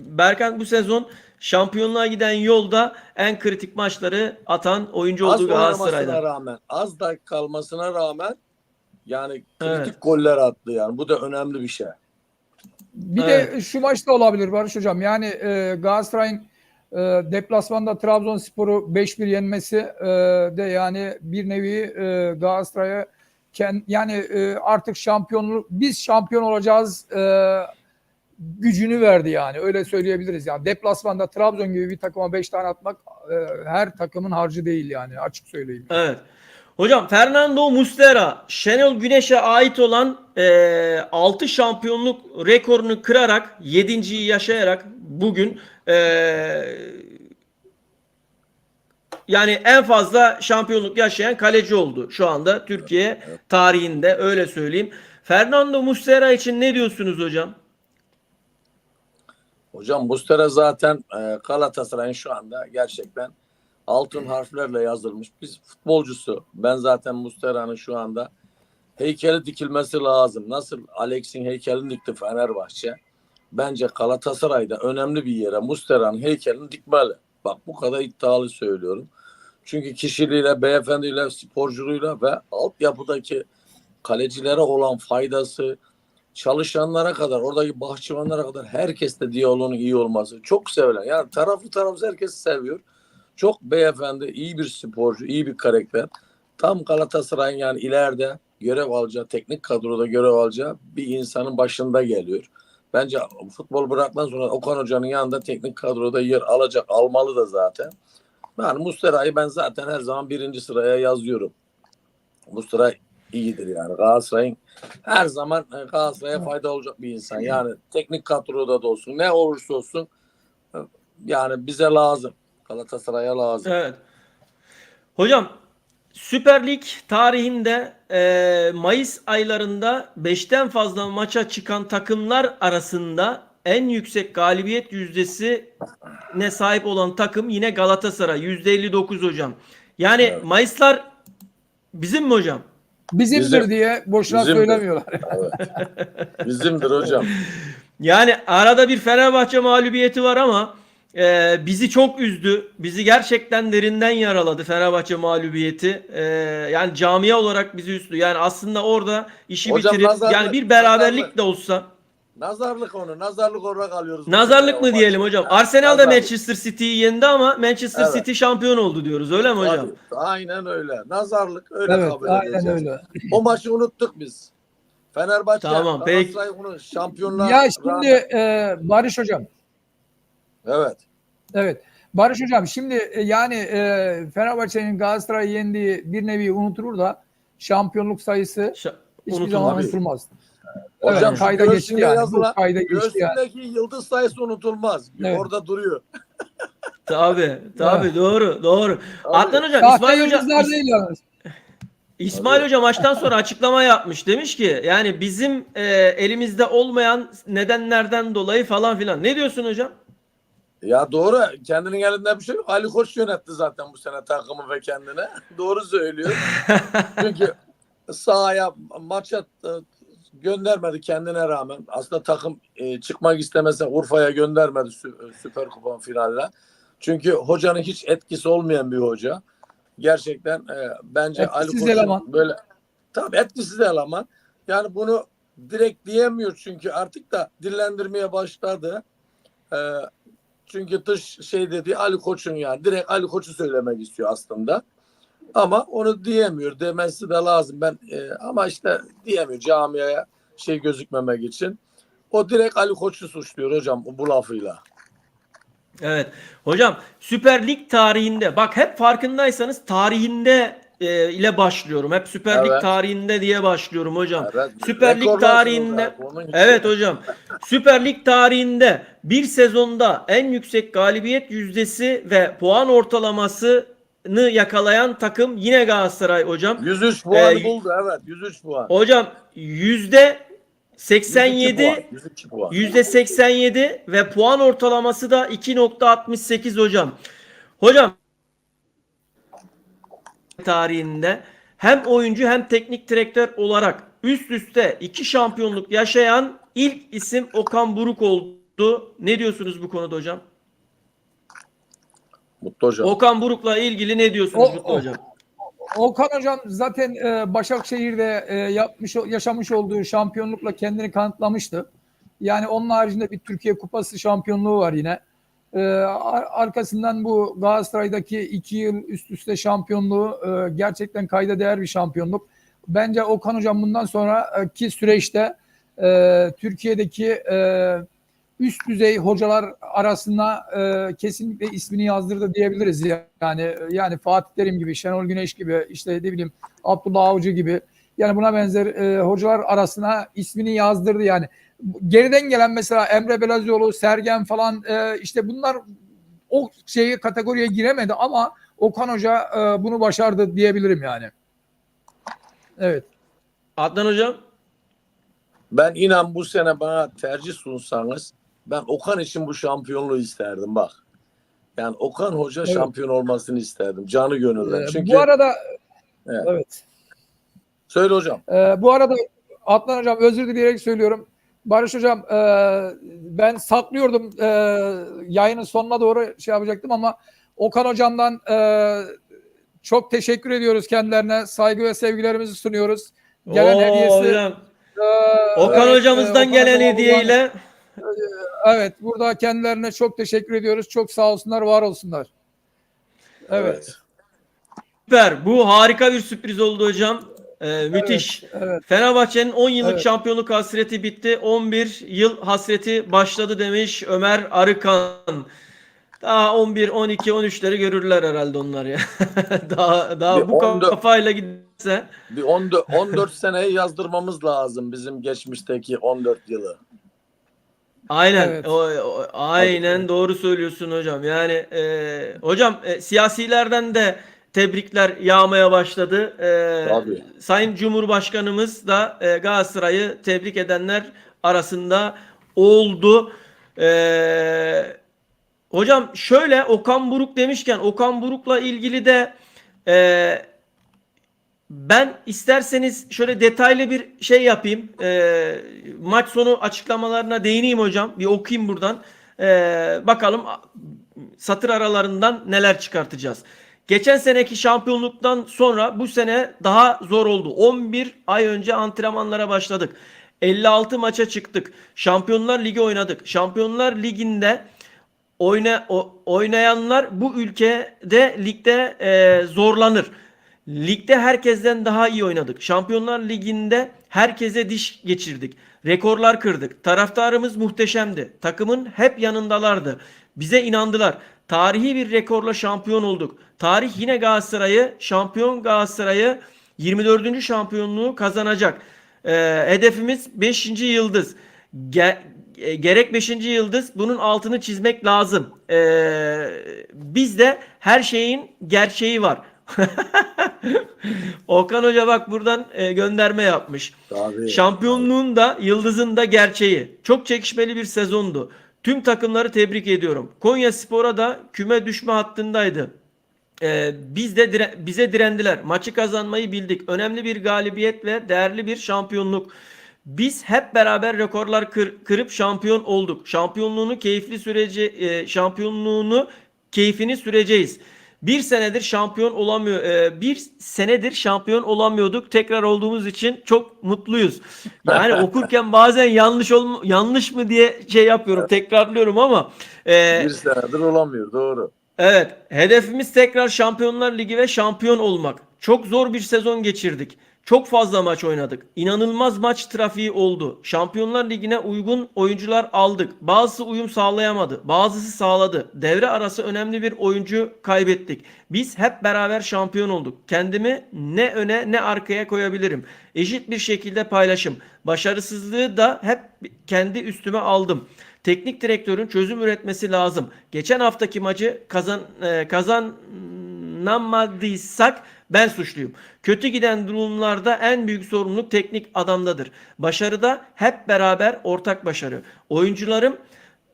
Speaker 1: Berkant bu sezon şampiyonluğa giden yolda en kritik maçları atan oyuncu
Speaker 3: Az
Speaker 1: oldu
Speaker 3: oynamasına
Speaker 1: Galatasaray'da.
Speaker 3: rağmen, az dakika kalmasına rağmen yani
Speaker 1: Evet.
Speaker 3: kritik goller attı yani. Bu da önemli bir şey.
Speaker 2: Bir
Speaker 1: Evet.
Speaker 2: de şu maçta olabilir Barış Hocam. Yani Galatasaray'ın deplasmanda Trabzonspor'u 5-1 yenmesi de yani bir nevi Galatasaray'a artık biz şampiyon olacağız gücünü verdi yani. Öyle söyleyebiliriz yani. Deplasmanda Trabzon gibi bir takıma 5 tane atmak her takımın harcı değil yani, açık söyleyeyim.
Speaker 1: Evet. Hocam, Fernando Muslera, Şenol Güneş'e ait olan 6 şampiyonluk rekorunu kırarak, 7.'yi yaşayarak bugün yani en fazla şampiyonluk yaşayan kaleci oldu şu anda Türkiye tarihinde, öyle söyleyeyim. Fernando Muslera için ne diyorsunuz hocam?
Speaker 3: Hocam Muslera zaten Galatasaray'ın şu anda gerçekten altın harflerle yazılmış bir futbolcusu. Ben zaten Muslera'nın şu anda heykeli dikilmesi lazım. Nasıl Alex'in heykelini dikti Fenerbahçe. Bence Galatasaray'da önemli bir yere Muslera'nın heykelini dikmeli. Bak, bu kadar iddialı söylüyorum. Çünkü kişiliğiyle, beyefendiyle, sporculuğuyla ve altyapıdaki kalecilere olan faydası, çalışanlara kadar, oradaki bahçıvanlara kadar herkesle diyaloğunun iyi olması. Çok sevilen. Yani tarafsız herkes seviyor. Çok beyefendi, iyi bir sporcu, iyi bir karakter. Tam Galatasaray'ın yani ileride görev alacağı, teknik kadroda görev alacağı bir insanın başında geliyor. Bence futbol bıraktıktan sonra Okan Hoca'nın yanında teknik kadroda yer alacak, almalı da zaten. Yani Muslera'yı ben zaten her zaman birinci sıraya yazıyorum. Muslera iyidir yani. Galatasaray'ın her zaman Galatasaray'a fayda olacak bir insan. Yani teknik kadroda da olsun, ne olursa olsun yani bize lazım. Galatasaray'a lazım.
Speaker 1: Evet. Hocam Süper Lig tarihinde Mayıs aylarında 5'ten fazla maça çıkan takımlar arasında en yüksek galibiyet yüzdesine sahip olan takım yine Galatasaray. %59 hocam. Yani
Speaker 3: Evet.
Speaker 1: Mayıslar bizim mi hocam?
Speaker 2: Bizimdir
Speaker 3: Bizim-
Speaker 2: diye boşuna
Speaker 3: bizimdir.
Speaker 2: söylemiyorlar.
Speaker 3: Evet. Bizimdir hocam.
Speaker 1: Yani arada bir Fenerbahçe mağlubiyeti var ama bizi çok üzdü. Bizi gerçekten derinden yaraladı Fenerbahçe mağlubiyeti. Yani camia olarak bizi üzdü. Yani aslında orada işi
Speaker 3: Hocam
Speaker 1: bitirip
Speaker 3: nazarlık,
Speaker 1: yani bir beraberlik
Speaker 3: nazarlık.
Speaker 1: de olsa
Speaker 3: Nazarlık onu. Nazarlık olarak alıyoruz. bu
Speaker 1: nazarlık
Speaker 3: sene
Speaker 1: mı
Speaker 3: o
Speaker 1: diyelim
Speaker 3: maçı.
Speaker 1: hocam? Arsenal da
Speaker 3: Nazarlık.
Speaker 1: Manchester City'yi yendi ama Manchester
Speaker 3: Evet.
Speaker 1: City şampiyon oldu diyoruz. Öyle mi hocam?
Speaker 3: Tabii, aynen öyle. Nazarlık öyle
Speaker 2: Evet,
Speaker 3: kabul
Speaker 2: aynen
Speaker 3: edeceğiz.
Speaker 2: öyle.
Speaker 3: O maçı unuttuk biz. Fenerbahçe,
Speaker 1: Tamam, peki.
Speaker 3: Galatasaray bunu şampiyonluğa
Speaker 2: Ya şimdi
Speaker 3: rağmen.
Speaker 2: Barış Hocam.
Speaker 3: Evet.
Speaker 2: Evet. Barış Hocam şimdi yani Fenerbahçe'nin Galatasaray'ı yendiği bir nevi unutulur da şampiyonluk sayısı hiçbir
Speaker 1: Unutulmaz.
Speaker 2: zaman
Speaker 3: Tabii.
Speaker 2: unutulmaz.
Speaker 3: Hocam
Speaker 2: Evet,
Speaker 3: şu
Speaker 2: kayda geçti
Speaker 3: göğsünde
Speaker 2: yani. Bu
Speaker 3: yazılan,
Speaker 2: kayda geçti yani.
Speaker 3: göğsündeki yıldız sayısı unutulmaz.
Speaker 2: Evet.
Speaker 3: Orada duruyor.
Speaker 1: Tabii,
Speaker 2: Evet.
Speaker 1: doğru, doğru.
Speaker 3: Tabii.
Speaker 1: Adnan hocam,
Speaker 2: Sahte
Speaker 1: İsmail hocam,
Speaker 2: yıldızlar değil yalnız.
Speaker 1: İsmail
Speaker 3: Tabii.
Speaker 1: Hoca maçtan sonra açıklama yapmış. Demiş ki yani bizim elimizde olmayan nedenlerden dolayı falan filan. Ne diyorsun hocam?
Speaker 3: Ya doğru. Kendinin elinde bir şey yok. Ali Koç yönetti zaten bu sene takımı ve kendine. Doğru söylüyor. Çünkü sahaya, maça göndermedi kendine rağmen. Aslında takım çıkmak istemese Urfa'ya göndermedi Süper Kupa finaline. Çünkü hocanın hiç etkisi olmayan bir hoca. Gerçekten bence Ali
Speaker 2: Etkisiz
Speaker 3: Koç'un
Speaker 2: eleman.
Speaker 3: böyle tabii etkisiz eleman. Yani bunu direkt diyemiyor çünkü artık da dillendirmeye başladı. E, Çünkü dış şey dedi Ali Koç'un yani direkt Ali Koç'u söylemek istiyor aslında. Ama onu diyemiyor. Demesi de lazım. Ben ama işte diyemiyor camiaya şey gözükmemek için. O direkt Ali Koç'u suçluyor hocam bu lafıyla.
Speaker 1: Evet. Hocam Süper Lig tarihinde bak hep farkındaysanız tarihinde ile başlıyorum. Hep Süper Lig
Speaker 3: Evet.
Speaker 1: tarihinde diye başlıyorum hocam.
Speaker 3: Evet.
Speaker 1: Süper Lig
Speaker 3: Rekorlar
Speaker 1: tarihinde
Speaker 3: kırıldı abi, onun için.
Speaker 1: evet hocam. Süper Lig tarihinde bir sezonda en yüksek galibiyet yüzdesi ve puan ortalamasını yakalayan takım yine Galatasaray hocam.
Speaker 3: 103 puanı
Speaker 1: Ee,
Speaker 3: buldu evet 103 puan.
Speaker 1: Hocam yüzde
Speaker 3: 102 puan.
Speaker 1: 87
Speaker 3: 102 puan.
Speaker 1: %87 ve puan ortalaması da 2.68 hocam. Hocam tarihinde hem oyuncu hem teknik direktör olarak üst üste 2 şampiyonluk yaşayan ilk isim Okan Buruk oldu. Ne diyorsunuz bu konuda hocam?
Speaker 3: Mutlu hocam.
Speaker 1: Okan Buruk'la ilgili ne diyorsunuz Mutlu hocam?
Speaker 2: Okan Hocam zaten Başakşehir'de yaşamış olduğu şampiyonlukla kendini kanıtlamıştı. Yani onun haricinde bir Türkiye Kupası şampiyonluğu var yine. Arkasından bu Galatasaray'daki 2 yıl üst üste şampiyonluğu gerçekten kayda değer bir şampiyonluk. Bence Okan Hocam bundan sonraki süreçte Türkiye'deki üst düzey hocalar arasında kesinlikle ismini yazdırdı diyebiliriz. Yani Fatih Terim gibi, Şenol Güneş gibi, işte ne bileyim Abdullah Avcı gibi, yani buna benzer hocalar arasına ismini yazdırdı yani. Geriden gelen mesela Emre Belözoğlu, Sergen falan işte bunlar o kategoriye giremedi ama Okan Hoca bunu başardı diyebilirim yani. Evet.
Speaker 1: Adnan hocam?
Speaker 3: Ben inan bu sene bana tercih sunsanız ben Okan için bu şampiyonluğu isterdim bak. Yani Okan Hoca
Speaker 2: Evet.
Speaker 3: şampiyon olmasını isterdim. Canı gönülden. Çünkü
Speaker 2: Bu arada
Speaker 3: evet.
Speaker 2: evet.
Speaker 3: Söyle hocam.
Speaker 2: Bu arada Adnan Hocam özür dileyerek söylüyorum. Barış Hocam ben saklıyordum yayının sonuna doğru şey yapacaktım ama Okan Hocam'dan çok teşekkür ediyoruz kendilerine. Saygı ve sevgilerimizi sunuyoruz. Gelen hediyesi
Speaker 1: Hocam. Okan
Speaker 2: evet,
Speaker 1: hocamızdan
Speaker 2: Okan
Speaker 1: gelen
Speaker 2: Hocam'a
Speaker 1: hediyeyle
Speaker 2: evet burada kendilerine çok teşekkür ediyoruz. Çok sağ olsunlar, var olsunlar. Evet.
Speaker 1: süper. Bu harika bir sürpriz oldu hocam. Müthiş.
Speaker 2: Evet.
Speaker 1: Fenerbahçe'nin 10 yıllık
Speaker 2: Evet.
Speaker 1: şampiyonluk hasreti bitti. 11 yıl hasreti başladı demiş Ömer Arıkan. Daha 11, 12, 13'leri görürler herhalde onlar ya. Daha
Speaker 3: Bir
Speaker 1: bu
Speaker 3: 14
Speaker 1: kafayla giderse.
Speaker 3: bir 14 seneyi yazdırmamız lazım bizim geçmişteki 14 yılı.
Speaker 1: Aynen.
Speaker 2: Evet.
Speaker 1: Aynen doğru söylüyorsun hocam. Yani hocam siyasilerden de tebrikler yağmaya başladı.
Speaker 3: Tabii.
Speaker 1: Sayın Cumhurbaşkanımız da Galatasaray'ı tebrik edenler arasında oldu. Hocam şöyle Okan Buruk demişken Okan Buruk'la ilgili de e, ben isterseniz şöyle detaylı bir şey yapayım. Maç sonu açıklamalarına değineyim hocam. Bir okuyayım buradan. Bakalım satır aralarından neler çıkartacağız. Geçen seneki şampiyonluktan sonra bu sene daha zor oldu. 11 ay önce antrenmanlara başladık. 56 maça çıktık. Şampiyonlar Ligi oynadık. Şampiyonlar Ligi'nde oynayanlar bu ülkede ligde zorlanır. Ligde herkesten daha iyi oynadık. Şampiyonlar Ligi'nde herkese diş geçirdik. Rekorlar kırdık. Taraftarımız muhteşemdi. Takımın hep yanındalardı. Bize inandılar. Tarihi bir rekorla şampiyon olduk. Tarih yine şampiyon Galatasaray'ı 24. şampiyonluğu kazanacak. Hedefimiz 5. yıldız. Gerek 5. yıldız bunun altını çizmek lazım. Bizde her şeyin gerçeği var. Okan Hoca bak buradan gönderme yapmış.
Speaker 3: Tabii.
Speaker 1: Şampiyonluğun da yıldızın da gerçeği. Çok çekişmeli bir sezondu. Tüm takımları tebrik ediyorum. Konyaspor'a da küme düşme hattındaydı. Bize direndiler. Maçı kazanmayı bildik. Önemli bir galibiyet ve değerli bir şampiyonluk. Biz hep beraber rekorlar kırıp şampiyon olduk. Şampiyonluğunu keyfini süreceğiz. Bir senedir şampiyon olamıyorduk. Tekrar olduğumuz için çok mutluyuz. Yani okurken bazen yanlış mı diye şey yapıyorum, tekrarlıyorum ama
Speaker 3: Bir senedir olamıyor. Doğru.
Speaker 1: evet, hedefimiz tekrar Şampiyonlar Ligi ve şampiyon olmak. Çok zor bir sezon geçirdik. Çok fazla maç oynadık. İnanılmaz maç trafiği oldu. Şampiyonlar Ligi'ne uygun oyuncular aldık. Bazısı uyum sağlayamadı, bazısı sağladı. Devre arası önemli bir oyuncu kaybettik. Biz hep beraber şampiyon olduk. Kendimi ne öne ne arkaya koyabilirim. Eşit bir şekilde paylaşım. Başarısızlığı da hep kendi üstüme aldım. Teknik direktörün çözüm üretmesi lazım. Geçen haftaki maçı kazanamadıysak ben suçluyum. Kötü giden durumlarda en büyük sorumluluk teknik adamdadır. Başarıda hep beraber ortak başarı. Oyuncularım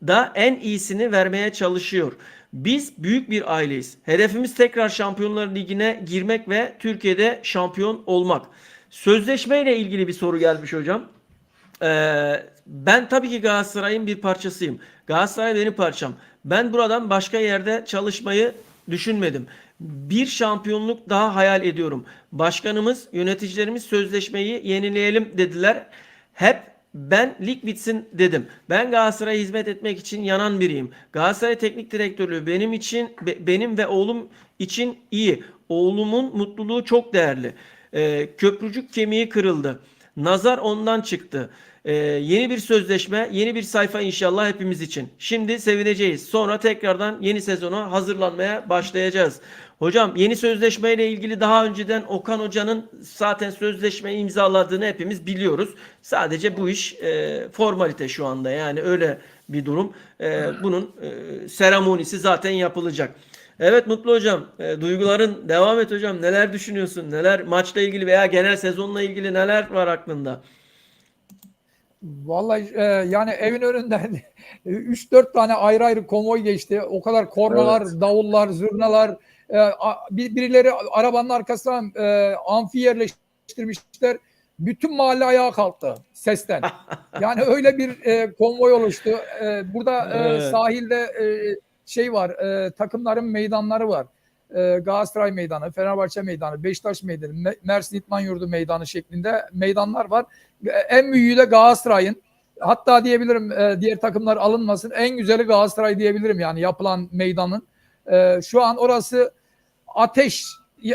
Speaker 1: da en iyisini vermeye çalışıyor. Biz büyük bir aileyiz. Hedefimiz tekrar Şampiyonlar Ligi'ne girmek ve Türkiye'de şampiyon olmak. Sözleşme ile ilgili bir soru gelmiş hocam. Ben tabii ki Galatasaray'ın bir parçasıyım. Galatasaray benim parçam. Ben buradan başka yerde çalışmayı düşünmedim. Bir şampiyonluk daha hayal ediyorum. Başkanımız, yöneticilerimiz sözleşmeyi yenileyelim dediler. Hep ben lig bitsin dedim. Ben Galatasaray'a hizmet etmek için yanan biriyim. Galatasaray Teknik Direktörlüğü benim ve oğlum için iyi. Oğlumun mutluluğu çok değerli. Köprücük kemiği kırıldı. Nazar ondan çıktı. Yeni bir sözleşme, yeni bir sayfa inşallah hepimiz için. Şimdi sevineceğiz. Sonra tekrardan yeni sezona hazırlanmaya başlayacağız. Hocam yeni sözleşme ile ilgili daha önceden Okan Hoca'nın zaten sözleşmeyi imzaladığını hepimiz biliyoruz. Sadece bu iş formalite şu anda. Yani öyle bir durum. Bunun seremonisi zaten yapılacak. Evet Mutlu Hocam, duyguların devam et hocam. Neler düşünüyorsun? Neler maçla ilgili veya genel sezonla ilgili neler var aklında?
Speaker 2: Vallahi yani evin önünden 3-4 tane ayrı ayrı konvoy geçti. O kadar kornalar,
Speaker 3: Evet.
Speaker 2: davullar, zurnalar. Birileri arabanın arkasına amfi yerleştirmişler. Bütün mahalle ayağa kalktı sesten. Yani öyle bir konvoy oluştu. Burada
Speaker 1: Evet.
Speaker 2: sahilde şey var, takımların meydanları var. Galatasaray Meydanı, Fenerbahçe Meydanı, Beşiktaş Meydanı, Mersin İdman Yurdu Meydanı şeklinde meydanlar var. En büyüğü de Galatasaray'ın. Hatta diyebilirim diğer takımlar alınmasın. En güzeli Galatasaray diyebilirim yani yapılan meydanın. Şu an orası ateş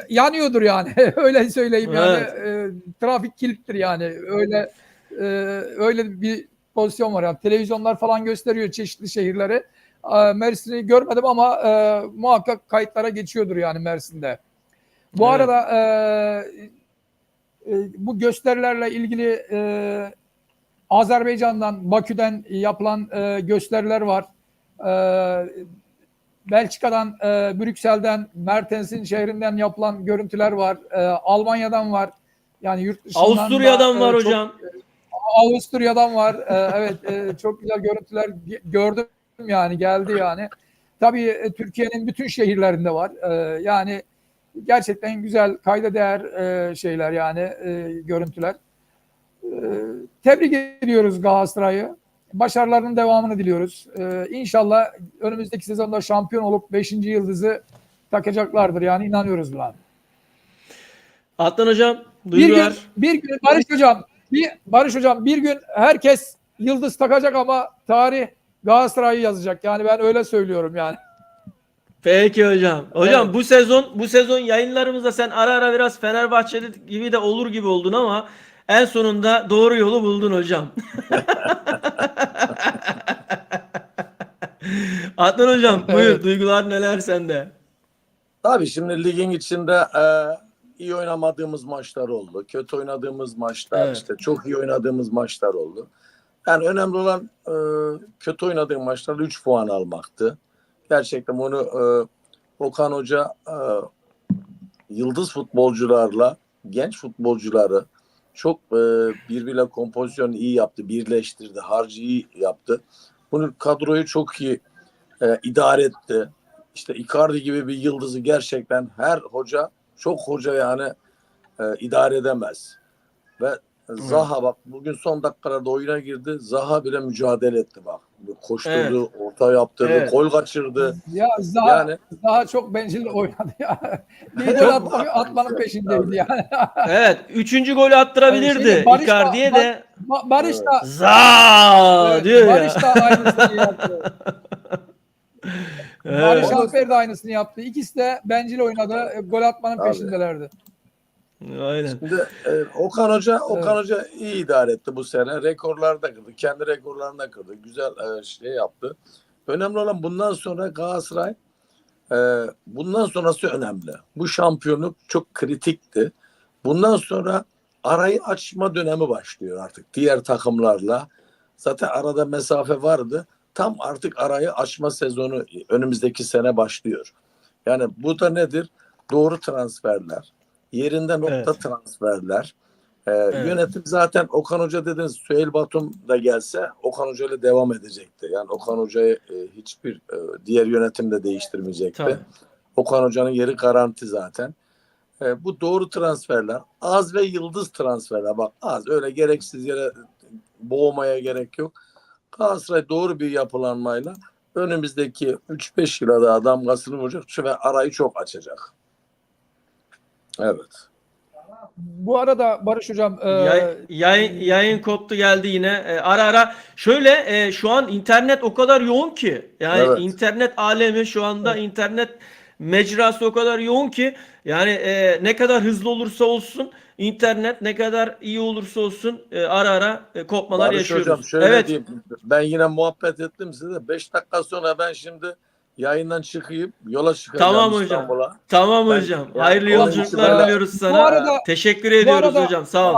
Speaker 2: yanıyordur yani. Öyle söyleyeyim yani.
Speaker 1: Evet.
Speaker 2: Trafik kilittir yani. Öyle bir pozisyon var yani. Televizyonlar falan gösteriyor çeşitli şehirleri. Mersin'i görmedim ama muhakkak kayıtlara geçiyordur yani Mersin'de. Bu
Speaker 1: Evet.
Speaker 2: arada bu gösterilerle ilgili Azerbaycan'dan, Bakü'den yapılan gösteriler var. Belçika'dan, Brüksel'den, Mertens'in şehrinden yapılan görüntüler var. Almanya'dan var. Yani yurt dışından
Speaker 1: Avusturya'dan
Speaker 2: da
Speaker 1: var
Speaker 2: çok,
Speaker 1: hocam.
Speaker 2: Avusturya'dan var. Evet, çok güzel görüntüler gördüm yani geldi yani. Tabii Türkiye'nin bütün şehirlerinde var. Yani gerçekten güzel, kayda değer şeyler yani görüntüler. Tebrik ediyoruz Galatasaray'ı. Başarılarının devamını diliyoruz. İnşallah önümüzdeki sezonda şampiyon olup 5. yıldızı takacaklardır. Yani inanıyoruz buna.
Speaker 1: Adnan hocam
Speaker 2: Bir gün,
Speaker 1: duygular.
Speaker 2: Barış hocam bir gün herkes yıldız takacak ama tarih Galatasaray'ı yazacak. Yani ben öyle söylüyorum yani.
Speaker 1: Peki hocam. Hocam
Speaker 2: Evet.
Speaker 1: bu sezon yayınlarımızda sen ara ara biraz Fenerbahçeli gibi de olur gibi oldun ama en sonunda doğru yolu buldun hocam. Adnan hocam buyur,
Speaker 2: Evet.
Speaker 1: duygular neler sende?
Speaker 3: Tabii şimdi ligin içinde iyi oynamadığımız maçlar oldu. Kötü oynadığımız maçlar,
Speaker 1: Evet.
Speaker 3: işte çok iyi oynadığımız maçlar oldu. Yani önemli olan kötü oynadığım maçlarda 3 puan almaktı. Gerçekten bunu Okan Hoca yıldız futbolcularla genç futbolcuları çok birbiriyle kompozisyonu iyi yaptı, birleştirdi, harcı iyi yaptı. Bunu kadroyu çok iyi idare etti. İşte Icardi gibi bir yıldızı gerçekten her hoca, çok hoca yani idare edemez. Ve Zaha bak bugün son dakikalarda oyuna girdi. Zaha bile mücadele etti bak.
Speaker 1: Evet.
Speaker 3: Koşturdu, orta yaptırdı,
Speaker 1: Evet.
Speaker 3: gol kaçırdı.
Speaker 2: Ya
Speaker 3: Yani
Speaker 2: Zaha çok bencil oynadı ya. Bir gol
Speaker 1: Çok
Speaker 2: atmanın peşindeydi yani.
Speaker 1: evet. Üçüncü golü attırabilirdi. Icardi'ye de
Speaker 2: Barış
Speaker 3: evet.
Speaker 2: da
Speaker 1: za
Speaker 2: evet,
Speaker 1: diyor ya.
Speaker 2: Barış da aynısını yaptı. Barış
Speaker 1: Evet.
Speaker 2: Alper de aynısını yaptı. İkisi de bencil oynadı. Gol atmanın
Speaker 3: Tabii.
Speaker 2: peşindelerdi.
Speaker 1: Aynen.
Speaker 3: Şimdi Okan Hoca iyi idare etti bu sene. Rekorlar da kırdı. Kendi rekorlarını da kırdı. Güzel şey yaptı. Önemli olan bundan sonra Galatasaray bundan sonrası önemli. Bu şampiyonluk çok kritikti. Bundan sonra arayı açma dönemi başlıyor artık diğer takımlarla. Zaten arada mesafe vardı. Tam artık arayı açma sezonu önümüzdeki sene başlıyor. Yani bu da nedir? Doğru transferler, yerinde nokta
Speaker 1: Evet.
Speaker 3: transferler.
Speaker 1: Evet.
Speaker 3: Yönetim zaten Okan Hoca dediniz, Süheyl Batum da gelse Okan Hoca ile devam edecekti. Yani Okan Hoca'yı hiçbir diğer yönetim de değiştirmeyecekti.
Speaker 1: Tabii.
Speaker 3: Okan Hoca'nın yeri garanti zaten. Bu doğru transferler, az ve yıldız transferler. Bak az, öyle gereksiz yere boğmaya gerek yok. Galatasaray doğru bir yapılanmayla önümüzdeki 3-5 yıla daha damgasını vuracak ve arayı çok açacak. Evet.
Speaker 2: Bu arada Barış hocam
Speaker 1: Yayın koptu geldi yine. Ara ara şöyle şu an internet o kadar yoğun ki yani
Speaker 3: Evet.
Speaker 1: internet alemi şu anda internet mecrası o kadar yoğun ki yani ne kadar hızlı olursa olsun internet ne kadar iyi olursa olsun ara ara kopmalar
Speaker 3: Barış
Speaker 1: yaşıyoruz.
Speaker 3: Hocam şöyle
Speaker 1: Evet.
Speaker 3: diyeyim. Ben yine muhabbet ettim size. 5 dakika sonra ben şimdi yayından çıkayım. Yola çıkacağım
Speaker 1: Tamam hocam.
Speaker 3: İstanbul'a.
Speaker 1: Tamam
Speaker 3: Ben,
Speaker 1: hocam.
Speaker 3: yani
Speaker 1: Hayırlı
Speaker 3: onun için
Speaker 1: yolculuklar
Speaker 3: böyle-
Speaker 1: diliyoruz
Speaker 2: bu
Speaker 1: sana.
Speaker 2: arada
Speaker 1: Teşekkür
Speaker 2: bu
Speaker 1: ediyoruz
Speaker 2: arada
Speaker 1: hocam. Sağ ol.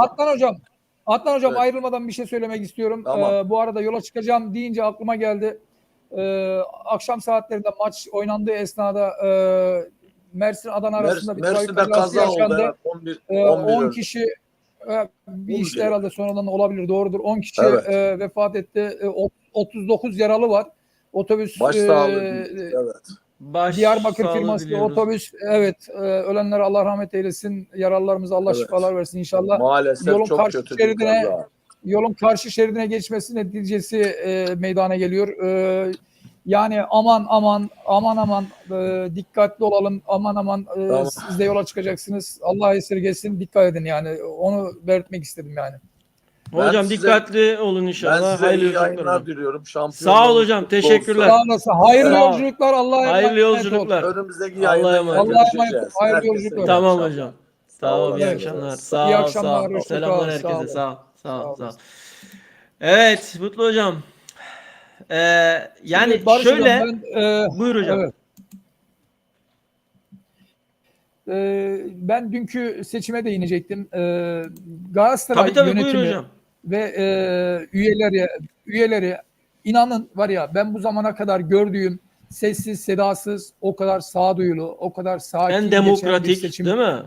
Speaker 2: Adnan hocam
Speaker 3: Evet.
Speaker 2: ayrılmadan bir şey söylemek istiyorum.
Speaker 3: Tamam.
Speaker 2: Bu arada yola çıkacağım deyince aklıma geldi. Akşam saatlerinde maç oynandığı esnada Mersin Adana arasında bir trafik
Speaker 3: Mersin'de
Speaker 2: kazası
Speaker 3: kaza oldu.
Speaker 2: yaşandı.
Speaker 3: Evet. 11
Speaker 2: 10
Speaker 3: öldü.
Speaker 2: kişi bir
Speaker 3: 11.
Speaker 2: işte herhalde sonradan olabilir. Doğrudur. 10 kişi
Speaker 3: Evet.
Speaker 2: vefat etti. 39 yaralı var. Otobüs
Speaker 3: Başsağlığı diliyoruz. Evet.
Speaker 1: Baş
Speaker 2: Diyarbakır
Speaker 1: sağlığı
Speaker 2: firması
Speaker 1: diliyoruz.
Speaker 2: otobüs evet ölenlere Allah rahmet eylesin. Yaralılarımıza Allah
Speaker 3: Evet.
Speaker 2: şifalar versin inşallah.
Speaker 3: Maalesef
Speaker 2: Yolun
Speaker 3: çok
Speaker 2: karşı
Speaker 3: kötü bir
Speaker 2: şeridine
Speaker 3: kaza.
Speaker 2: karşı şeridine geçmesi neticesi meydana geliyor. Yani aman dikkatli olalım. Aman
Speaker 3: Tamam.
Speaker 2: siz de yola çıkacaksınız. Allah esirgesin. Dikkat edin yani. Onu belirtmek istedim yani.
Speaker 1: Hocam
Speaker 3: size-
Speaker 1: dikkatli olun
Speaker 3: Ben
Speaker 1: inşallah.
Speaker 3: size
Speaker 1: Hayırlı
Speaker 3: iyi
Speaker 1: yolculuklar
Speaker 3: yayınlar
Speaker 1: hocam.
Speaker 3: diliyorum.
Speaker 1: Sağ ol
Speaker 3: Şampiyonluğunuz
Speaker 1: hocam.
Speaker 3: kutlu
Speaker 1: Teşekkürler.
Speaker 2: Sağ
Speaker 3: olsun.
Speaker 2: olasın. Hayırlı
Speaker 1: Sağ ol.
Speaker 2: yolculuklar. Allah'a
Speaker 1: Hayırlı
Speaker 2: emanet ol.
Speaker 1: yolculuklar.
Speaker 3: Önümüzdeki
Speaker 1: Allah'a
Speaker 3: yayında
Speaker 1: emanet.
Speaker 3: yine
Speaker 2: Allah'a emanet ol.
Speaker 3: görüşeceğiz.
Speaker 2: Hayırlı
Speaker 3: Herkese
Speaker 2: yolculuklar.
Speaker 3: iyi
Speaker 1: Tamam
Speaker 3: akşamlar.
Speaker 1: hocam.
Speaker 3: Sağ
Speaker 1: Tamam, iyi
Speaker 2: Evet.
Speaker 3: olasınız.
Speaker 1: akşamlar.
Speaker 3: Sağ
Speaker 2: İyi
Speaker 1: Sağ ol, sağ
Speaker 2: akşamlar.
Speaker 1: ol.
Speaker 2: Hoşça
Speaker 1: Selamlar
Speaker 2: kal. Sağ
Speaker 1: herkese.
Speaker 2: olasın.
Speaker 1: Sağ ol, sağ
Speaker 2: Sağ
Speaker 1: ol, sağ ol.
Speaker 2: olasın.
Speaker 1: Evet, Mutlu hocam. Yani
Speaker 2: Şimdi Barış Hocam,
Speaker 1: şöyle
Speaker 2: ben
Speaker 1: buyur hocam.
Speaker 2: evet. Ben dünkü seçime değinecektim.
Speaker 1: Tabii
Speaker 2: Galatasaray
Speaker 1: tabii buyur
Speaker 2: yönetimi
Speaker 1: hocam.
Speaker 2: ve üyeleri inanın var ya, ben bu zamana kadar gördüğüm sessiz sedasız, o kadar sağduyulu, o kadar
Speaker 1: En
Speaker 2: sakin geçen bir
Speaker 1: demokratik
Speaker 2: seçim,
Speaker 1: değil mi?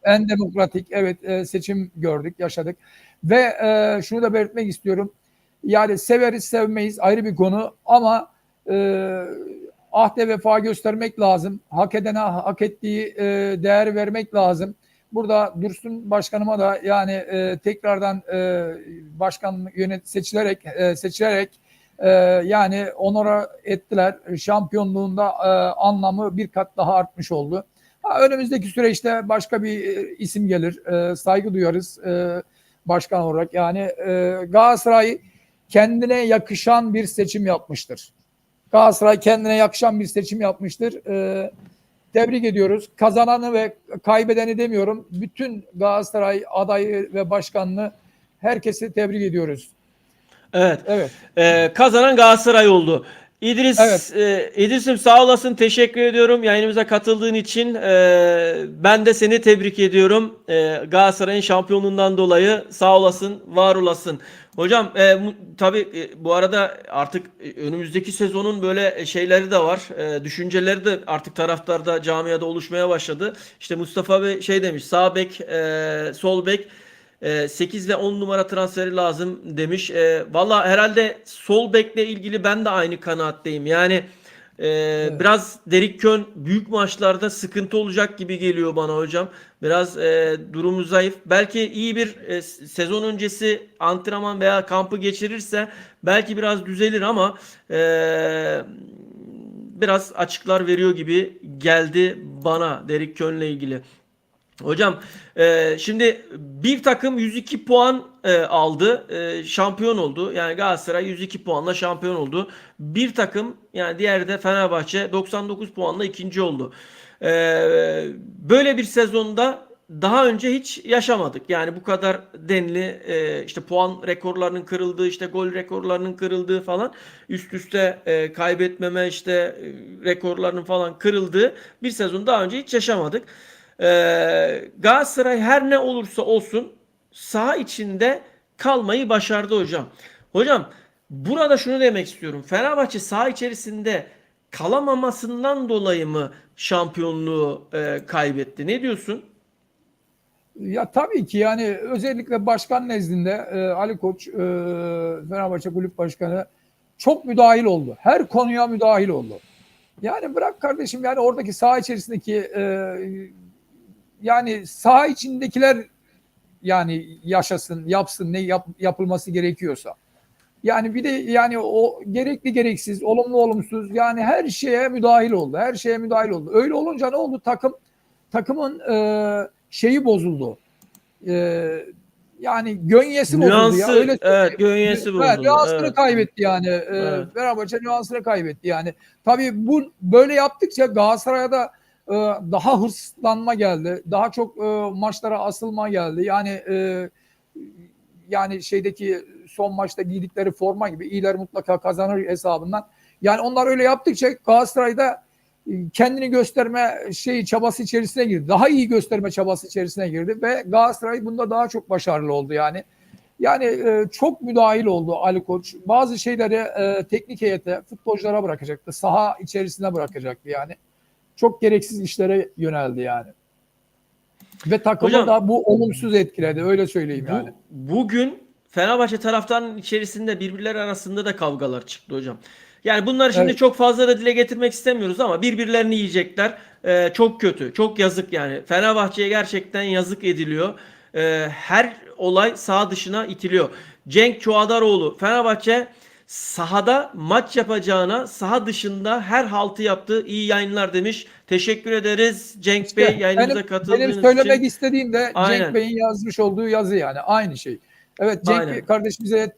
Speaker 2: en demokratik, evet, seçim gördük, yaşadık. Ve şunu da belirtmek istiyorum. Yani severiz sevmeyiz ayrı bir konu, ama ahde vefa göstermek lazım. Hak edene hak ettiği değer vermek lazım. Burada Dursun Başkanıma da yani tekrardan başkan seçilerek yani onora ettiler. Şampiyonluğunda anlamı bir kat daha artmış oldu. Önümüzdeki süreçte başka bir isim gelir. Saygı duyarız başkan olarak. Yani Galatasaray kendine yakışan bir seçim yapmıştır. Galatasaray kendine yakışan bir seçim yapmıştır. Tebrik ediyoruz. Kazananı ve kaybedeni demiyorum. Bütün Galatasaray adayı ve başkanını, herkesi tebrik ediyoruz.
Speaker 1: Evet.
Speaker 2: Evet.
Speaker 1: Kazanan Galatasaray oldu.
Speaker 2: Evet.
Speaker 1: İdris'im sağ olasın. Teşekkür ediyorum yayınımıza katıldığın için. Ben de seni tebrik ediyorum. Galatasaray'ın şampiyonluğundan dolayı sağ olasın, var olasın. Hocam tabii bu arada artık önümüzdeki sezonun böyle şeyleri de var. Düşünceleri de artık taraftarda, camiada oluşmaya başladı. İşte Mustafa Bey şey demiş. Sağ bek, sol bek 8 ve 10 numara transferi lazım demiş. Valla herhalde sol bekle ilgili ben de aynı kanaatteyim. Yani
Speaker 2: Evet.
Speaker 1: biraz Derrick Kön büyük maçlarda sıkıntı olacak gibi geliyor bana hocam. Biraz durumu zayıf. Belki iyi bir sezon öncesi antrenman veya kampı geçirirse belki biraz düzelir ama biraz açıklar veriyor gibi geldi bana Derrick Kön'le ilgili. Hocam şimdi bir takım 102 puan aldı. Şampiyon oldu. Yani Galatasaray 102 puanla şampiyon oldu. Bir takım yani diğeri de Fenerbahçe 99 puanla ikinci oldu. E, Böyle bir sezonda daha önce hiç yaşamadık. Yani bu kadar denli işte puan rekorlarının kırıldığı, işte gol rekorlarının kırıldığı falan üst üste kaybetmeme işte rekorlarının falan kırıldığı bir sezon daha önce hiç yaşamadık. Galatasaray her ne olursa olsun saha içinde kalmayı başardı hocam. Hocam burada şunu demek istiyorum. Fenerbahçe saha içerisinde kalamamasından dolayı mı şampiyonluğu kaybetti? Ne diyorsun?
Speaker 2: Ya tabii ki, yani özellikle başkan nezdinde Ali Koç, Fenerbahçe Kulüp Başkanı çok müdahil oldu. Her konuya müdahil oldu. Yani bırak kardeşim, yani oradaki saha içerisindeki yani saha içindekiler yani yaşasın, yapsın yapılması gerekiyorsa. Yani bir de yani o gerekli gereksiz, olumlu olumsuz, yani her şeye müdahil oldu. Her şeye müdahil oldu. Öyle olunca ne oldu? Takımın şeyi bozuldu. E, Yani gönyesi bozuldu ya.
Speaker 1: Nüansı,
Speaker 2: Öyle
Speaker 1: evet,
Speaker 2: söyleyeyim.
Speaker 1: gönyesi bozuldu.
Speaker 2: Nüansını
Speaker 1: Evet,
Speaker 2: kaybetti yani.
Speaker 1: evet.
Speaker 2: Fenerbahçe nüansını kaybetti yani. Tabii bu böyle yaptıkça Galatasaray'a da daha hırslanma geldi. Daha çok maçlara asılma geldi. Yani şeydeki son maçta giydikleri forma gibi, iyiler mutlaka kazanır hesabından. Yani onlar öyle yaptıkça Galatasaray'da kendini gösterme çabası içerisine girdi. Daha iyi gösterme çabası içerisine girdi ve Galatasaray bunda daha çok başarılı oldu yani. Yani çok müdahil oldu Ali Koç. Bazı şeyleri teknik heyete, futbolculara bırakacaktı. Saha içerisine bırakacaktı yani. Çok gereksiz işlere yöneldi yani. Ve takımı
Speaker 1: Hocam
Speaker 2: da bu olumsuz etkiledi. Öyle söyleyeyim yani.
Speaker 1: bugün Fenerbahçe taraftarının içerisinde birbirleri arasında da kavgalar çıktı hocam. Yani bunları şimdi
Speaker 2: Evet.
Speaker 1: çok fazla da dile getirmek istemiyoruz ama birbirlerini yiyecekler. Çok kötü, çok yazık yani. Fenerbahçe'ye gerçekten yazık ediliyor. Her olay saha dışına itiliyor. Cenk Çuadaroğlu, Fenerbahçe sahada maç yapacağına saha dışında her haltı yaptı. İyi yayınlar demiş. Teşekkür ederiz Cenk Bey
Speaker 2: İşte
Speaker 1: yayınımıza
Speaker 2: benim
Speaker 1: katıldığınız
Speaker 2: söylemek
Speaker 1: için.
Speaker 2: istediğim de Cenk
Speaker 1: Aynen.
Speaker 2: Bey'in yazmış olduğu yazı yani. Aynı şey. Evet,
Speaker 1: Aynen.
Speaker 2: Cenk kardeşimize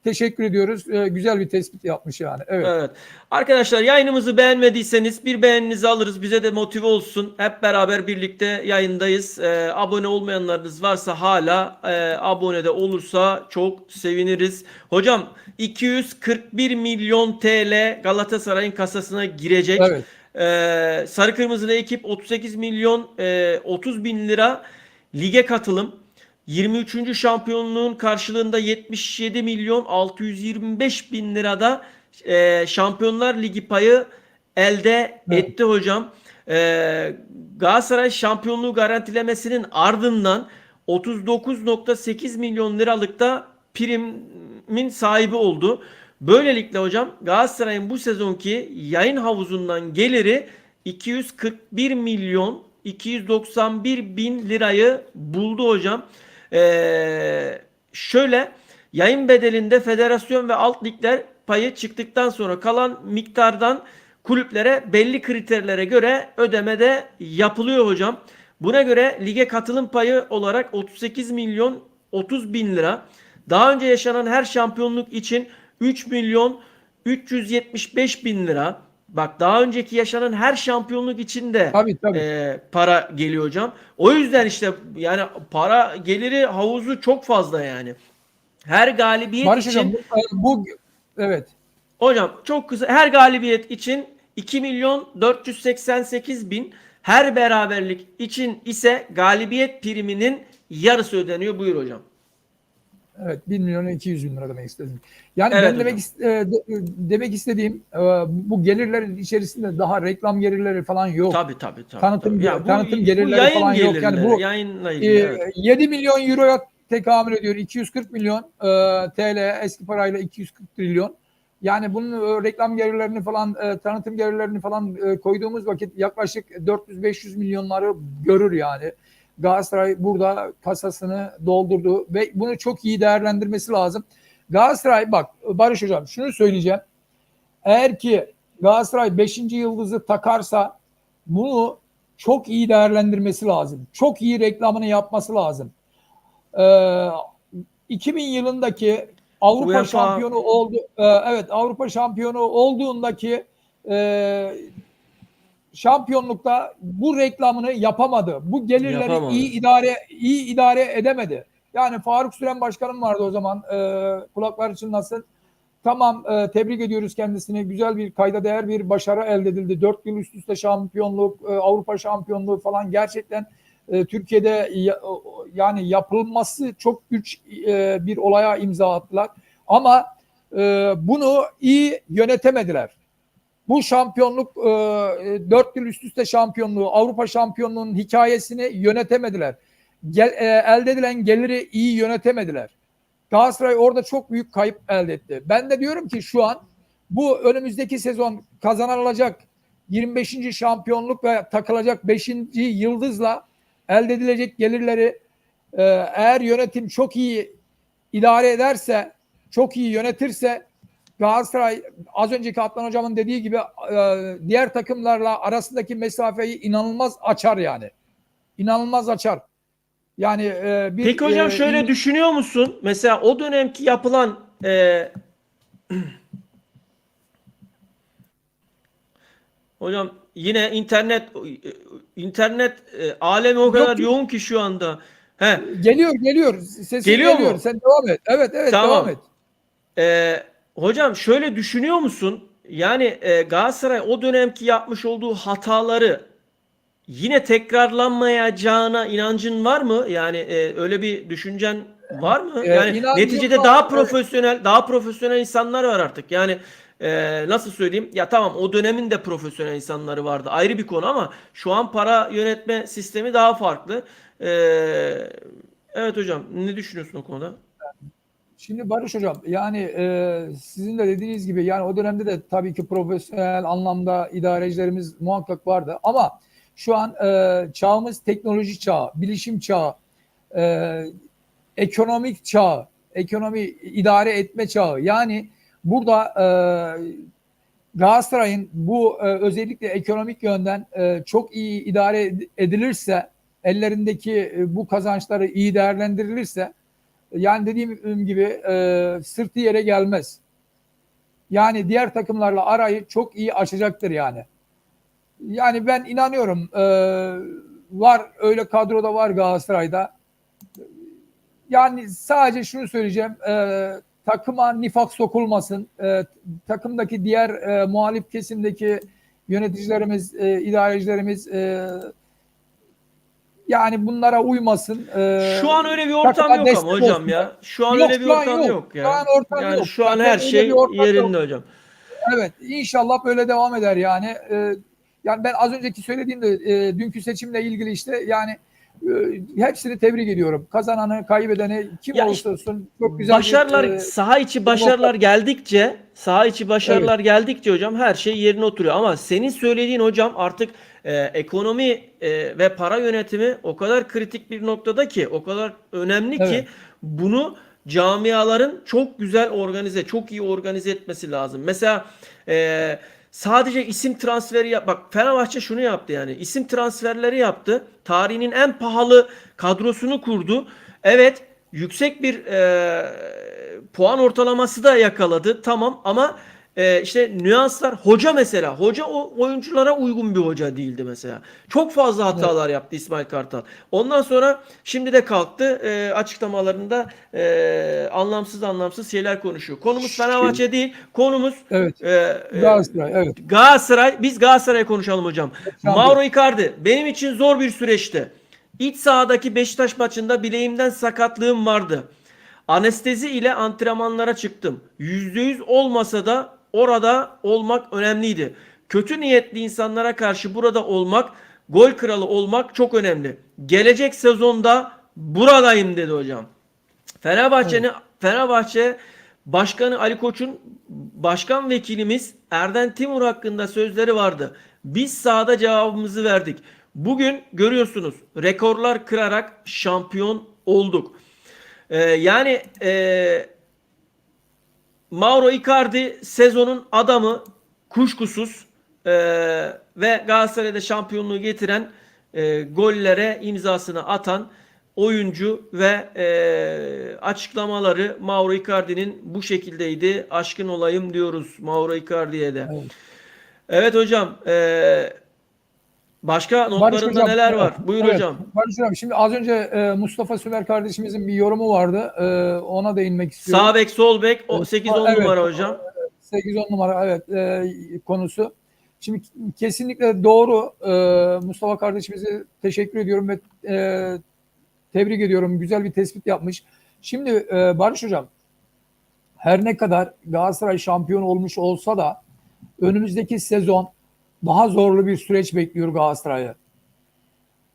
Speaker 2: teşekkür ediyoruz. Güzel bir tespit yapmış yani. Evet.
Speaker 1: Evet. Arkadaşlar yayınımızı beğenmediyseniz bir beğeninizi alırız. Bize de motive olsun. Hep beraber birlikte yayındayız. Abone olmayanlarınız varsa hala abone de olursa çok seviniriz. Hocam 241 milyon TL Galatasaray'ın kasasına girecek.
Speaker 2: Evet.
Speaker 1: Sarı Kırmızılı ekip 38 milyon 30 bin lira lige katılım. 23. şampiyonluğun karşılığında 77 milyon 625 bin lirada Şampiyonlar Ligi payı elde
Speaker 2: Evet.
Speaker 1: etti hocam. Galatasaray şampiyonluğu garantilemesinin ardından 39,8 milyon liralık da primin sahibi oldu. Böylelikle hocam Galatasaray'ın bu sezonki yayın havuzundan geliri 241 milyon 291 bin lirayı buldu hocam. Şöyle yayın bedelinde federasyon ve alt ligler payı çıktıktan sonra kalan miktardan kulüplere belli kriterlere göre ödeme de yapılıyor hocam. Buna göre lige katılım payı olarak 38 milyon 30 bin lira. Daha önce yaşanan her şampiyonluk için 3 milyon 375 bin lira. Bak daha önceki yaşanan her şampiyonluk için de
Speaker 2: Tabii tabii.
Speaker 1: para geliyor hocam. O yüzden işte yani para geliri havuzu çok fazla yani. Her galibiyet
Speaker 2: Barış
Speaker 1: için
Speaker 2: Hocam bu evet.
Speaker 1: hocam çok kısa her galibiyet için 2 milyon 488 bin, her beraberlik için ise galibiyet priminin yarısı ödeniyor. Buyur hocam.
Speaker 2: Evet, 1 milyon 200 bin lira demek istedim. Yani
Speaker 1: Evet
Speaker 2: ben
Speaker 1: hocam.
Speaker 2: demek istediğim bu gelirlerin içerisinde daha reklam gelirleri falan yok.
Speaker 1: Tabii.
Speaker 2: Tanıtım
Speaker 1: Bu
Speaker 2: gelirleri
Speaker 1: yayın
Speaker 2: falan yok. Yani
Speaker 1: gelirleri,
Speaker 2: bu
Speaker 1: yayınla ilgili. Evet.
Speaker 2: 7 milyon euroya tekamül ediyor. 240 milyon TL, eski parayla 240 trilyon. Yani bunun reklam gelirlerini falan, tanıtım gelirlerini falan koyduğumuz vakit yaklaşık 400-500 milyonları görür yani. Galatasaray burada kasasını doldurdu ve bunu çok iyi değerlendirmesi lazım. Galatasaray bak Barış Hocam şunu söyleyeceğim. Eğer ki Galatasaray 5. yıldızı takarsa bunu çok iyi değerlendirmesi lazım. Çok iyi reklamını yapması lazım. 2000 yılındaki Avrupa
Speaker 1: UEFA
Speaker 2: şampiyonu oldu. Evet, Avrupa şampiyonu olduğundaki şampiyonlukta bu reklamını yapamadı. Bu gelirleri
Speaker 1: Yapamadı.
Speaker 2: iyi idare edemedi. Yani Faruk Süren Başkanım vardı o zaman. Kulaklar çınlasın. Tamam, tebrik ediyoruz kendisini. Güzel bir kayda değer bir başarı elde edildi. 4 yıl üst üste şampiyonluk, Avrupa şampiyonluğu falan gerçekten Türkiye'de yani yapılması çok güç bir olaya imza attılar. Ama bunu iyi yönetemediler. Bu şampiyonluk 4 yıl üst üste şampiyonluğu, Avrupa şampiyonluğunun hikayesini yönetemediler. Elde edilen geliri iyi yönetemediler. Galatasaray orada çok büyük kayıp elde etti. Ben de diyorum ki şu an bu önümüzdeki sezon kazanılacak 25. şampiyonluk ve takılacak 5. yıldızla elde edilecek gelirleri eğer yönetim çok iyi idare ederse, çok iyi yönetirse Galatasaray az önceki Adnan Hocam'ın dediği gibi diğer takımlarla arasındaki mesafeyi inanılmaz açar yani. İnanılmaz açar. Yani
Speaker 1: Peki hocam şöyle düşünüyor musun? Mesela o dönemki yapılan hocam yine internet alemi o kadar
Speaker 2: yok,
Speaker 1: yoğun ki şu anda. He,
Speaker 2: geliyor. Sesin
Speaker 1: geliyor mu?
Speaker 2: Sen devam et. Evet,
Speaker 1: Tamam.
Speaker 2: devam et.
Speaker 1: Hocam şöyle düşünüyor musun? Yani Galatasaray o dönemki yapmış olduğu hataları yine tekrarlanmayacağına inancın var mı? Yani öyle bir düşüncen var mı? Yani
Speaker 2: İnancım
Speaker 1: neticede
Speaker 2: var.
Speaker 1: daha profesyonel insanlar var artık. Yani nasıl söyleyeyim? Ya tamam o dönemin de profesyonel insanları vardı. Ayrı bir konu ama şu an para yönetme sistemi daha farklı. E, evet hocam ne düşünüyorsun o konuda?
Speaker 2: Şimdi Barış Hocam yani sizin de dediğiniz gibi yani o dönemde de tabii ki profesyonel anlamda idarecilerimiz muhakkak vardı ama şu an çağımız teknoloji çağı, bilişim çağı, ekonomik çağı, ekonomi idare etme çağı. Yani burada Galatasaray'ın bu özellikle ekonomik yönden çok iyi idare edilirse, ellerindeki bu kazançları iyi değerlendirilirse Yani dediğim gibi sırtı yere gelmez. Yani diğer takımlarla arayı çok iyi açacaktır yani. Yani ben inanıyorum. Var öyle kadroda var Galatasaray'da. Yani sadece şunu söyleyeceğim. Takıma nifak sokulmasın. Takımdaki diğer muhalif kesimdeki yöneticilerimiz, idarecilerimiz yani bunlara uymasın.
Speaker 1: Şu an öyle bir ortam
Speaker 2: Takıma
Speaker 1: yok ama
Speaker 2: destek
Speaker 1: hocam
Speaker 2: olsun.
Speaker 1: ya. Şu an
Speaker 2: Yok,
Speaker 1: öyle bir
Speaker 2: şu an
Speaker 1: ortam
Speaker 2: yok.
Speaker 1: yok
Speaker 2: Şu an
Speaker 1: ya.
Speaker 2: ortam
Speaker 1: Yani
Speaker 2: yok.
Speaker 1: şu an
Speaker 2: Zaten
Speaker 1: her
Speaker 2: öyle
Speaker 1: şey
Speaker 2: bir ortam yok.
Speaker 1: yerinde hocam.
Speaker 2: Evet, inşallah böyle devam eder yani. Yani ben az önceki söylediğimde dünkü seçimle ilgili işte yani hepsini tebrik ediyorum. Kazananı, kaybedeni kim
Speaker 1: Ya
Speaker 2: olursa
Speaker 1: işte
Speaker 2: olsun çok güzel bir
Speaker 1: başarılar, saha içi
Speaker 2: demokrat.
Speaker 1: başarılar geldikçe, saha içi
Speaker 2: Evet,
Speaker 1: başarılar geldikçe hocam her şey yerine oturuyor. Ama senin söylediğin hocam artık ekonomi ve para yönetimi o kadar kritik bir noktada ki, o kadar önemli
Speaker 2: evet,
Speaker 1: ki bunu camiaların çok güzel organize, çok iyi organize etmesi lazım. Mesela sadece isim transferi yap. Bak Fenerbahçe şunu yaptı yani. İsim transferleri yaptı. Tarihinin en pahalı kadrosunu kurdu. Evet, yüksek bir puan ortalaması da yakaladı. Tamam ama işte nüanslar hoca mesela. Hoca o oyunculara uygun bir hoca değildi mesela. Çok fazla
Speaker 2: evet.
Speaker 1: hatalar yaptı İsmail Kartal. Ondan sonra şimdi de kalktı açıklamalarında anlamsız anlamsız şeyler konuşuyor. Konumuz
Speaker 2: Şimdi,
Speaker 1: Fenerbahçe değil. Konumuz
Speaker 2: evet,
Speaker 1: e, e,
Speaker 2: Galatasaray, evet.
Speaker 1: Galatasaray. Biz Galatasaray'ı konuşalım hocam.
Speaker 2: Şampiyon.
Speaker 1: Mauro Icardi benim için zor bir süreçti. İç sahadaki Beşiktaş maçında bileğimden sakatlığım vardı. Anestezi ile antrenmanlara çıktım. %100 olmasa da orada olmak önemliydi. Kötü niyetli insanlara karşı burada olmak, gol kralı olmak çok önemli. Gelecek sezonda buradayım dedi hocam.
Speaker 2: Evet.
Speaker 1: Fenerbahçe Başkanı Ali Koç'un başkan vekilimiz Erden Timur hakkında sözleri vardı. Biz sahada cevabımızı verdik. Bugün görüyorsunuz rekorlar kırarak şampiyon olduk. Yani Mauro Icardi sezonun adamı kuşkusuz ve Galatasaray'da şampiyonluğu getiren gollere imzasını atan oyuncu ve açıklamaları Mauro Icardi'nin bu şekildeydi. Aşkın olayım diyoruz Mauro Icardi'ye de.
Speaker 2: Evet.
Speaker 1: Evet hocam. Başka
Speaker 2: Barış
Speaker 1: notlarında
Speaker 2: Hocam,
Speaker 1: neler var? Buyur
Speaker 2: evet.
Speaker 1: hocam.
Speaker 2: Barış Hocam, şimdi az önce Mustafa Sümer kardeşimizin bir yorumu vardı. Ona değinmek istiyorum.
Speaker 1: Sağ bek, sol bek, o 8-10
Speaker 2: Evet,
Speaker 1: numara hocam.
Speaker 2: 8-10 numara evet konusu. Şimdi kesinlikle doğru. Mustafa kardeşimize teşekkür ediyorum ve tebrik ediyorum. Güzel bir tespit yapmış. Şimdi Barış Hocam, her ne kadar Galatasaray şampiyon olmuş olsa da önümüzdeki sezon daha zorlu bir süreç bekliyor Galatasaray'ı.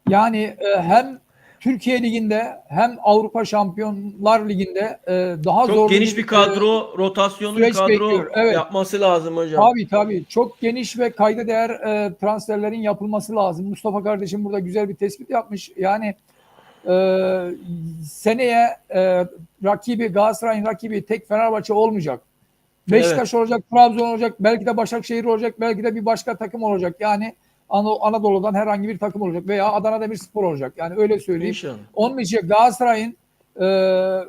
Speaker 2: Yani hem Türkiye Ligi'nde hem Avrupa Şampiyonlar Ligi'nde daha
Speaker 1: Çok
Speaker 2: zorlu
Speaker 1: geniş
Speaker 2: bir
Speaker 1: bir kadro, rotasyonlu bir
Speaker 2: süreç bekliyor.
Speaker 1: kadro
Speaker 2: Evet.
Speaker 1: yapması lazım hocam.
Speaker 2: Tabii. Çok geniş ve kayda değer transferlerin yapılması lazım. Mustafa kardeşim burada güzel bir tespit yapmış. Yani e, seneye Galatasaray'ın rakibi tek Fenerbahçe olmayacak. Beşiktaş
Speaker 1: Evet.
Speaker 2: olacak, Trabzon olacak, belki de Başakşehir olacak, belki de bir başka takım olacak. Yani Anadolu'dan herhangi bir takım olacak veya Adana Demirspor olacak. Yani öyle söyleyeyim.
Speaker 1: İnşallah.
Speaker 2: Onun için Galatasaray'ın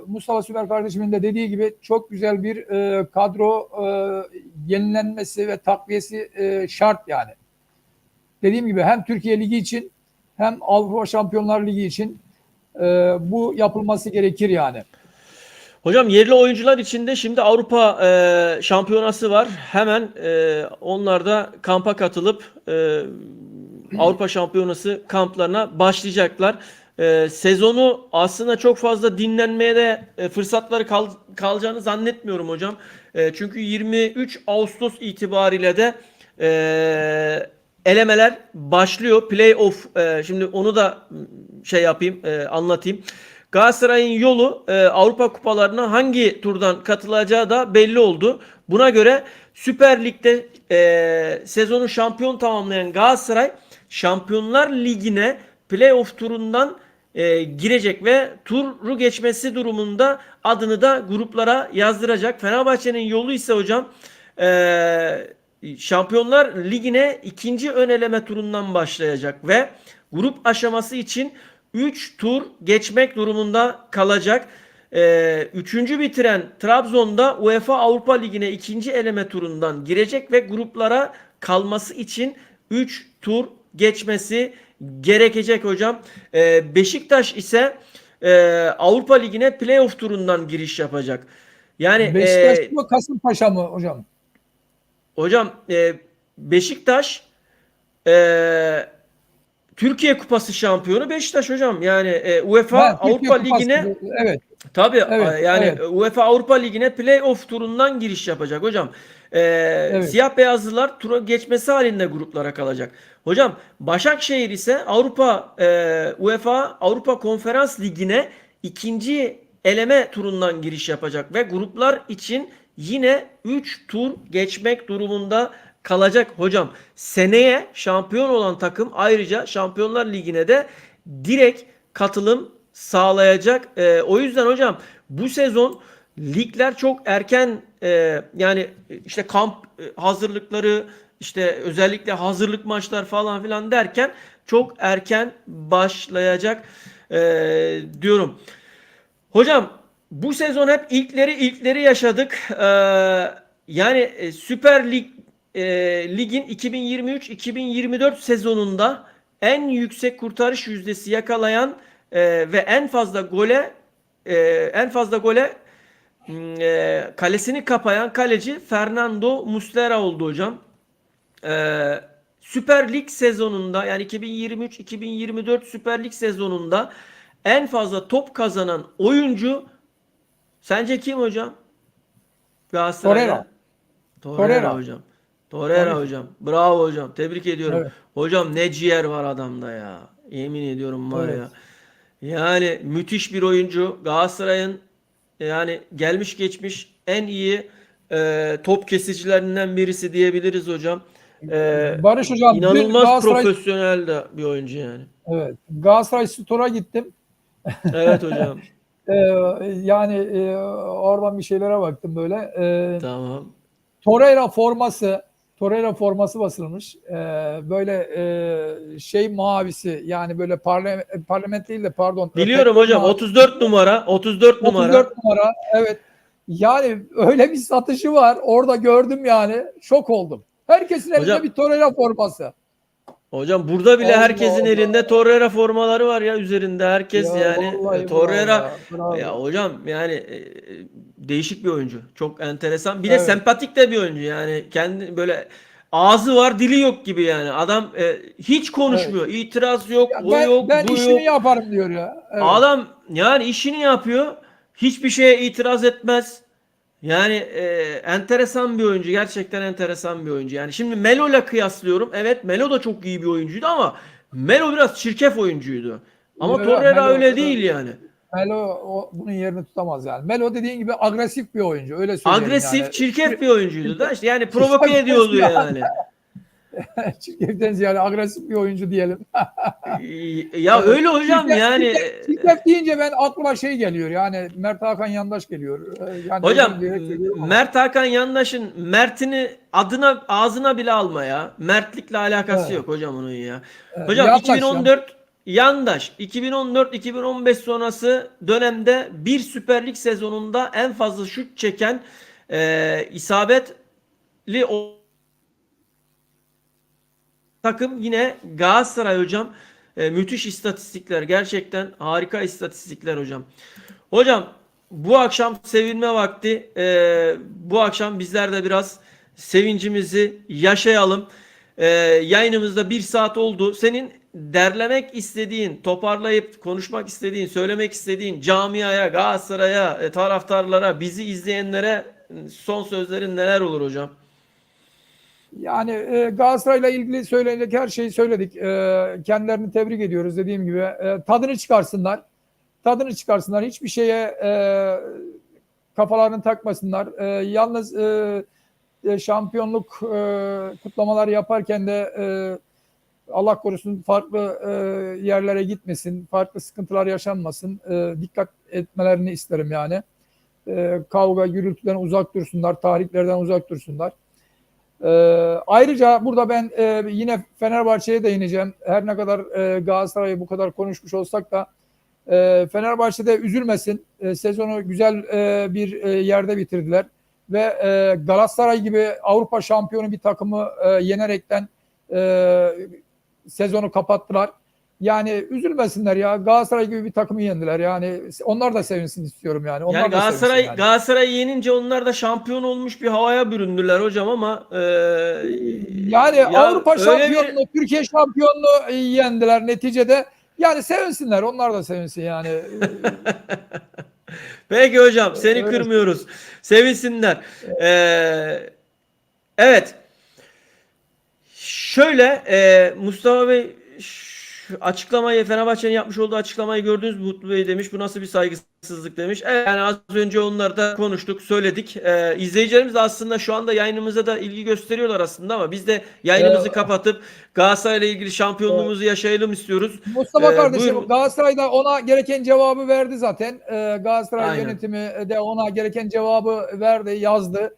Speaker 2: Mustafa Süper kardeşimin de dediği gibi çok güzel bir kadro yenilenmesi ve takviyesi şart yani. Dediğim gibi hem Türkiye Ligi için hem Avrupa Şampiyonlar Ligi için bu yapılması gerekir yani.
Speaker 1: Hocam yerli oyuncular içinde şimdi Avrupa şampiyonası var. Hemen onlar da kampa katılıp Avrupa şampiyonası kamplarına başlayacaklar. Sezonu aslında çok fazla dinlenmeye de fırsatları kalacağını zannetmiyorum hocam. Çünkü 23 Ağustos itibariyle de elemeler başlıyor. Playoff şimdi onu da şey yapayım, anlatayım. Galatasaray'ın yolu Avrupa kupalarına hangi turdan katılacağı da belli oldu. Buna göre Süper Lig'de sezonu şampiyon tamamlayan Galatasaray Şampiyonlar Ligi'ne playoff turundan girecek ve turu geçmesi durumunda adını da gruplara yazdıracak. Fenerbahçe'nin yolu ise hocam Şampiyonlar Ligi'ne ikinci ön eleme turundan başlayacak ve grup aşaması için 3 tur geçmek durumunda kalacak. Üçüncü bitiren Trabzon'da UEFA Avrupa Ligi'ne ikinci eleme turundan girecek ve gruplara kalması için 3 tur geçmesi gerekecek hocam. Beşiktaş ise Avrupa Ligi'ne playoff turundan giriş yapacak. Yani
Speaker 2: Beşiktaş mı Kasımpaşa mı hocam?
Speaker 1: hocam Beşiktaş e, Türkiye Kupası şampiyonu Beşiktaş hocam. Yani UEFA
Speaker 2: Ha, Türkiye
Speaker 1: Avrupa
Speaker 2: Kupası.
Speaker 1: Ligi'ne
Speaker 2: Evet,
Speaker 1: tabii
Speaker 2: evet,
Speaker 1: yani
Speaker 2: evet,
Speaker 1: UEFA Avrupa Ligi'ne playoff turundan giriş yapacak hocam.
Speaker 2: evet.
Speaker 1: Siyah beyazlılar tura geçmesi halinde gruplara kalacak. Hocam Başakşehir ise UEFA Avrupa Konferans Ligi'ne ikinci eleme turundan giriş yapacak ve gruplar için yine 3 tur geçmek durumunda kalacak hocam. Seneye şampiyon olan takım ayrıca Şampiyonlar Ligi'ne de direkt katılım sağlayacak. O yüzden hocam bu sezon ligler çok erken yani işte kamp hazırlıkları işte özellikle hazırlık maçlar falan filan derken çok erken başlayacak diyorum. Hocam bu sezon hep ilkleri yaşadık. Yani Süper Lig ligin 2023-2024 sezonunda en yüksek kurtarış yüzdesi yakalayan ve en fazla gole kalesini kapayan kaleci Fernando Muslera oldu hocam. Süper Lig sezonunda yani 2023-2024 Süper Lig sezonunda en fazla top kazanan oyuncu sence kim hocam?
Speaker 2: Torreira.
Speaker 1: Galatasaray'da. Torreira
Speaker 2: Torreira.
Speaker 1: hocam. Torreira
Speaker 2: Tabii.
Speaker 1: hocam. Bravo hocam. Tebrik ediyorum.
Speaker 2: Evet.
Speaker 1: Hocam ne ciğer var adamda ya. Yemin ediyorum var
Speaker 2: Evet.
Speaker 1: ya. Yani müthiş bir oyuncu. Galatasaray'ın yani gelmiş geçmiş en iyi top kesicilerinden birisi diyebiliriz hocam.
Speaker 2: Barış hocam dün
Speaker 1: İnanılmaz
Speaker 2: Galatasaray,
Speaker 1: profesyonel de bir oyuncu yani.
Speaker 2: evet, Galatasaray Store'a gittim.
Speaker 1: Evet hocam.
Speaker 2: Ee, Yani oradan bir şeylere baktım böyle.
Speaker 1: Tamam.
Speaker 2: Torreira forması, Torreira forması basılmış. Böyle şey mavisi, yani böyle parlament değil de pardon,
Speaker 1: Biliyorum
Speaker 2: petrol
Speaker 1: hocam.
Speaker 2: mavi.
Speaker 1: 34 numara. 34 numara.
Speaker 2: 34 numara. Evet. Yani öyle bir satışı var. Orada gördüm yani. Şok oldum. Herkesin
Speaker 1: Hocam
Speaker 2: elinde bir Torreira forması.
Speaker 1: Hocam burada bile
Speaker 2: Allah
Speaker 1: herkesin elinde
Speaker 2: Allah.
Speaker 1: Torreira formaları var ya üzerinde herkes
Speaker 2: Ya
Speaker 1: yani
Speaker 2: vallahi bravo
Speaker 1: Torreira
Speaker 2: ya.
Speaker 1: ya
Speaker 2: Bravo.
Speaker 1: hocam yani değişik bir oyuncu. Çok enteresan. Bir de
Speaker 2: Evet.
Speaker 1: sempatik de bir oyuncu yani kendi böyle ağzı var dili yok gibi yani. Adam hiç
Speaker 2: Evet.
Speaker 1: konuşmuyor. İtiraz yok,
Speaker 2: Ya
Speaker 1: o yok,
Speaker 2: ben
Speaker 1: bu
Speaker 2: işimi
Speaker 1: yok.
Speaker 2: yaparım diyor ya. Evet.
Speaker 1: Adam yani işini yapıyor. Hiçbir şeye itiraz etmez. Yani enteresan bir oyuncu. Gerçekten enteresan bir oyuncu. Yani şimdi Melo ile kıyaslıyorum. Evet Melo da çok iyi bir oyuncuydu ama Melo biraz çirkef oyuncuydu. Ama
Speaker 2: Ya,
Speaker 1: Torreira
Speaker 2: Melo,
Speaker 1: öyle değil yani.
Speaker 2: Melo bunun yerini tutamaz yani. Melo dediğin gibi agresif bir oyuncu. Öyle söyleyelim yani.
Speaker 1: Agresif, çirkef bir oyuncuydu da işte yani provoke
Speaker 2: Çirkeften
Speaker 1: ediyordu
Speaker 2: ziyade,
Speaker 1: yani.
Speaker 2: çirkeften ziyade agresif bir oyuncu diyelim.
Speaker 1: Ya
Speaker 2: Evet.
Speaker 1: öyle hocam yani
Speaker 2: Çirkef deyince ben aklıma şey geliyor. Yani Mert Hakan Yandaş geliyor. Yani özür
Speaker 1: hocam
Speaker 2: dileyerek söylüyorum ama.
Speaker 1: Mert Hakan Yandaş'ın Mert'ini adına ağzına bile alma ya. Mertlikle alakası
Speaker 2: Evet.
Speaker 1: yok hocam onun ya. Hocam
Speaker 2: Yandaş ya.
Speaker 1: 2014 Yandaş 2014-2015 sonrası dönemde bir Süper Lig sezonunda en fazla şut çeken isabetli takım yine Galatasaray hocam. Müthiş istatistikler. Gerçekten harika istatistikler hocam. Hocam bu akşam sevinme vakti. Bu akşam bizler de biraz sevincimizi yaşayalım. Yayınımızda 1 saat oldu. Senin derlemek istediğin, toparlayıp konuşmak istediğin, söylemek istediğin camiaya, Galatasaray'a, taraftarlara, bizi izleyenlere son sözlerin neler olur hocam?
Speaker 2: Yani Galatasaray'la ilgili söylenecek her şeyi söyledik. Kendilerini tebrik ediyoruz dediğim gibi. Tadını çıkarsınlar. Tadını çıkarsınlar. Hiçbir şeye kafalarını takmasınlar. Yalnız şampiyonluk kutlamalar yaparken de Allah korusun farklı yerlere gitmesin, farklı sıkıntılar yaşanmasın. Dikkat etmelerini isterim yani. Kavga, gürültüden uzak dursunlar, tahriklerden uzak dursunlar. Ayrıca burada ben yine Fenerbahçe'ye değineceğim. Her ne kadar Galatasaray'ı bu kadar konuşmuş olsak da Fenerbahçe'de üzülmesin. Sezonu güzel bir yerde bitirdiler. Ve Galatasaray gibi Avrupa şampiyonu bir takımı yenerekten sezonu kapattılar. Yani üzülmesinler ya. Galatasaray gibi bir takımı yendiler. Yani onlar da sevinsin istiyorum yani. Onlar
Speaker 1: Yani
Speaker 2: da sevinsin yani.
Speaker 1: Galatasaray yenince onlar da şampiyon olmuş bir havaya büründüler hocam ama
Speaker 2: Yani
Speaker 1: ya
Speaker 2: Avrupa
Speaker 1: öyle
Speaker 2: şampiyonluğu, Türkiye şampiyonluğu yendiler neticede. Yani sevinsinler. Onlar da sevinsin yani.
Speaker 1: Peki hocam, seni
Speaker 2: Öyle.
Speaker 1: kırmıyoruz. Sevinsinler. Evet. Şöyle Mustafa Bey açıklamayı, Fenerbahçe'nin yapmış olduğu açıklamayı gördünüz mü Mutlu Bey demiş. Bu nasıl bir saygısızlık demiş. Evet, yani az önce onları da konuştuk, söyledik. İzleyicilerimiz de aslında şu anda yayınımıza da ilgi gösteriyorlar aslında ama biz de yayınımızı kapatıp Galatasaray ile ilgili şampiyonluğumuzu yaşayalım istiyoruz.
Speaker 2: Mustafa kardeşim,
Speaker 1: Buyurun.
Speaker 2: Galatasaray da ona gereken cevabı verdi zaten. Galatasaray
Speaker 1: Aynen.
Speaker 2: yönetimi de ona gereken cevabı verdi, yazdı.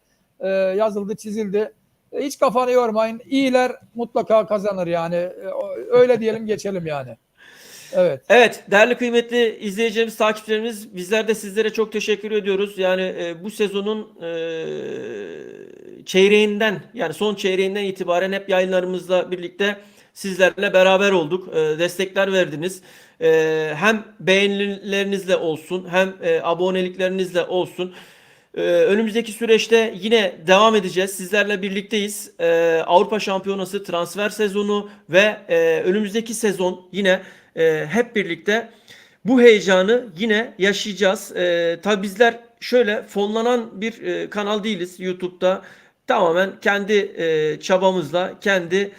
Speaker 2: Yazıldı, çizildi. Hiç kafanı yormayın. İyiler mutlaka kazanır yani. Öyle diyelim, geçelim yani. Evet.
Speaker 1: Evet, değerli kıymetli izleyicilerimiz, takipçilerimiz, bizler de sizlere çok teşekkür ediyoruz. Yani bu sezonun çeyreğinden, yani son çeyreğinden itibaren hep yayınlarımızla birlikte sizlerle beraber olduk. Destekler verdiniz. Hem beğenilerinizle olsun, hem aboneliklerinizle olsun. Önümüzdeki süreçte yine devam edeceğiz. Sizlerle birlikteyiz. Avrupa Şampiyonası transfer sezonu ve önümüzdeki sezon yine hep birlikte bu heyecanı yine yaşayacağız. Tabii bizler şöyle fonlanan bir kanal değiliz YouTube'da. Tamamen kendi çabamızla, kendi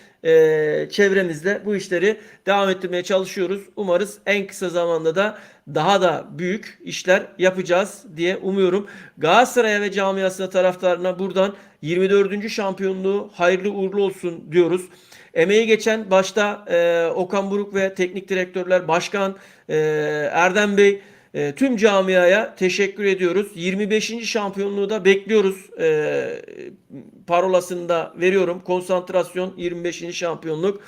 Speaker 1: çevremizle bu işleri devam ettirmeye çalışıyoruz. Umarız en kısa zamanda da daha da büyük işler yapacağız diye umuyorum. Galatasaray'a ve camiasına, taraftarına buradan 24. şampiyonluğu hayırlı uğurlu olsun diyoruz. Emeği geçen başta Okan Buruk ve teknik direktörler, başkan Erdem Bey, tüm camiaya teşekkür ediyoruz. 25. şampiyonluğu da bekliyoruz. Parolasını da veriyorum. Konsantrasyon 25. şampiyonluk.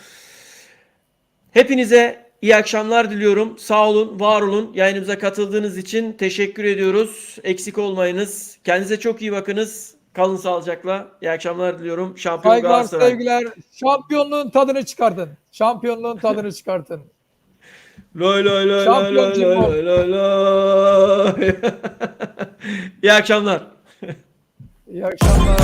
Speaker 1: Hepinize iyi akşamlar diliyorum. Sağ olun, var olun. Yayınımıza katıldığınız için teşekkür ediyoruz. Eksik olmayınız. Kendinize çok iyi bakınız. Kalın sağlıcakla. İyi akşamlar diliyorum. Şampiyon
Speaker 2: Saygılar,
Speaker 1: Galatasaray.
Speaker 2: sevgiler. Şampiyonluğun tadını çıkartın. Şampiyonluğun tadını çıkartın.
Speaker 1: Loy loy loy loy
Speaker 2: Şampiyon
Speaker 1: loy
Speaker 2: Cimbom.
Speaker 1: loy loy loy. İyi akşamlar.
Speaker 2: İyi akşamlar.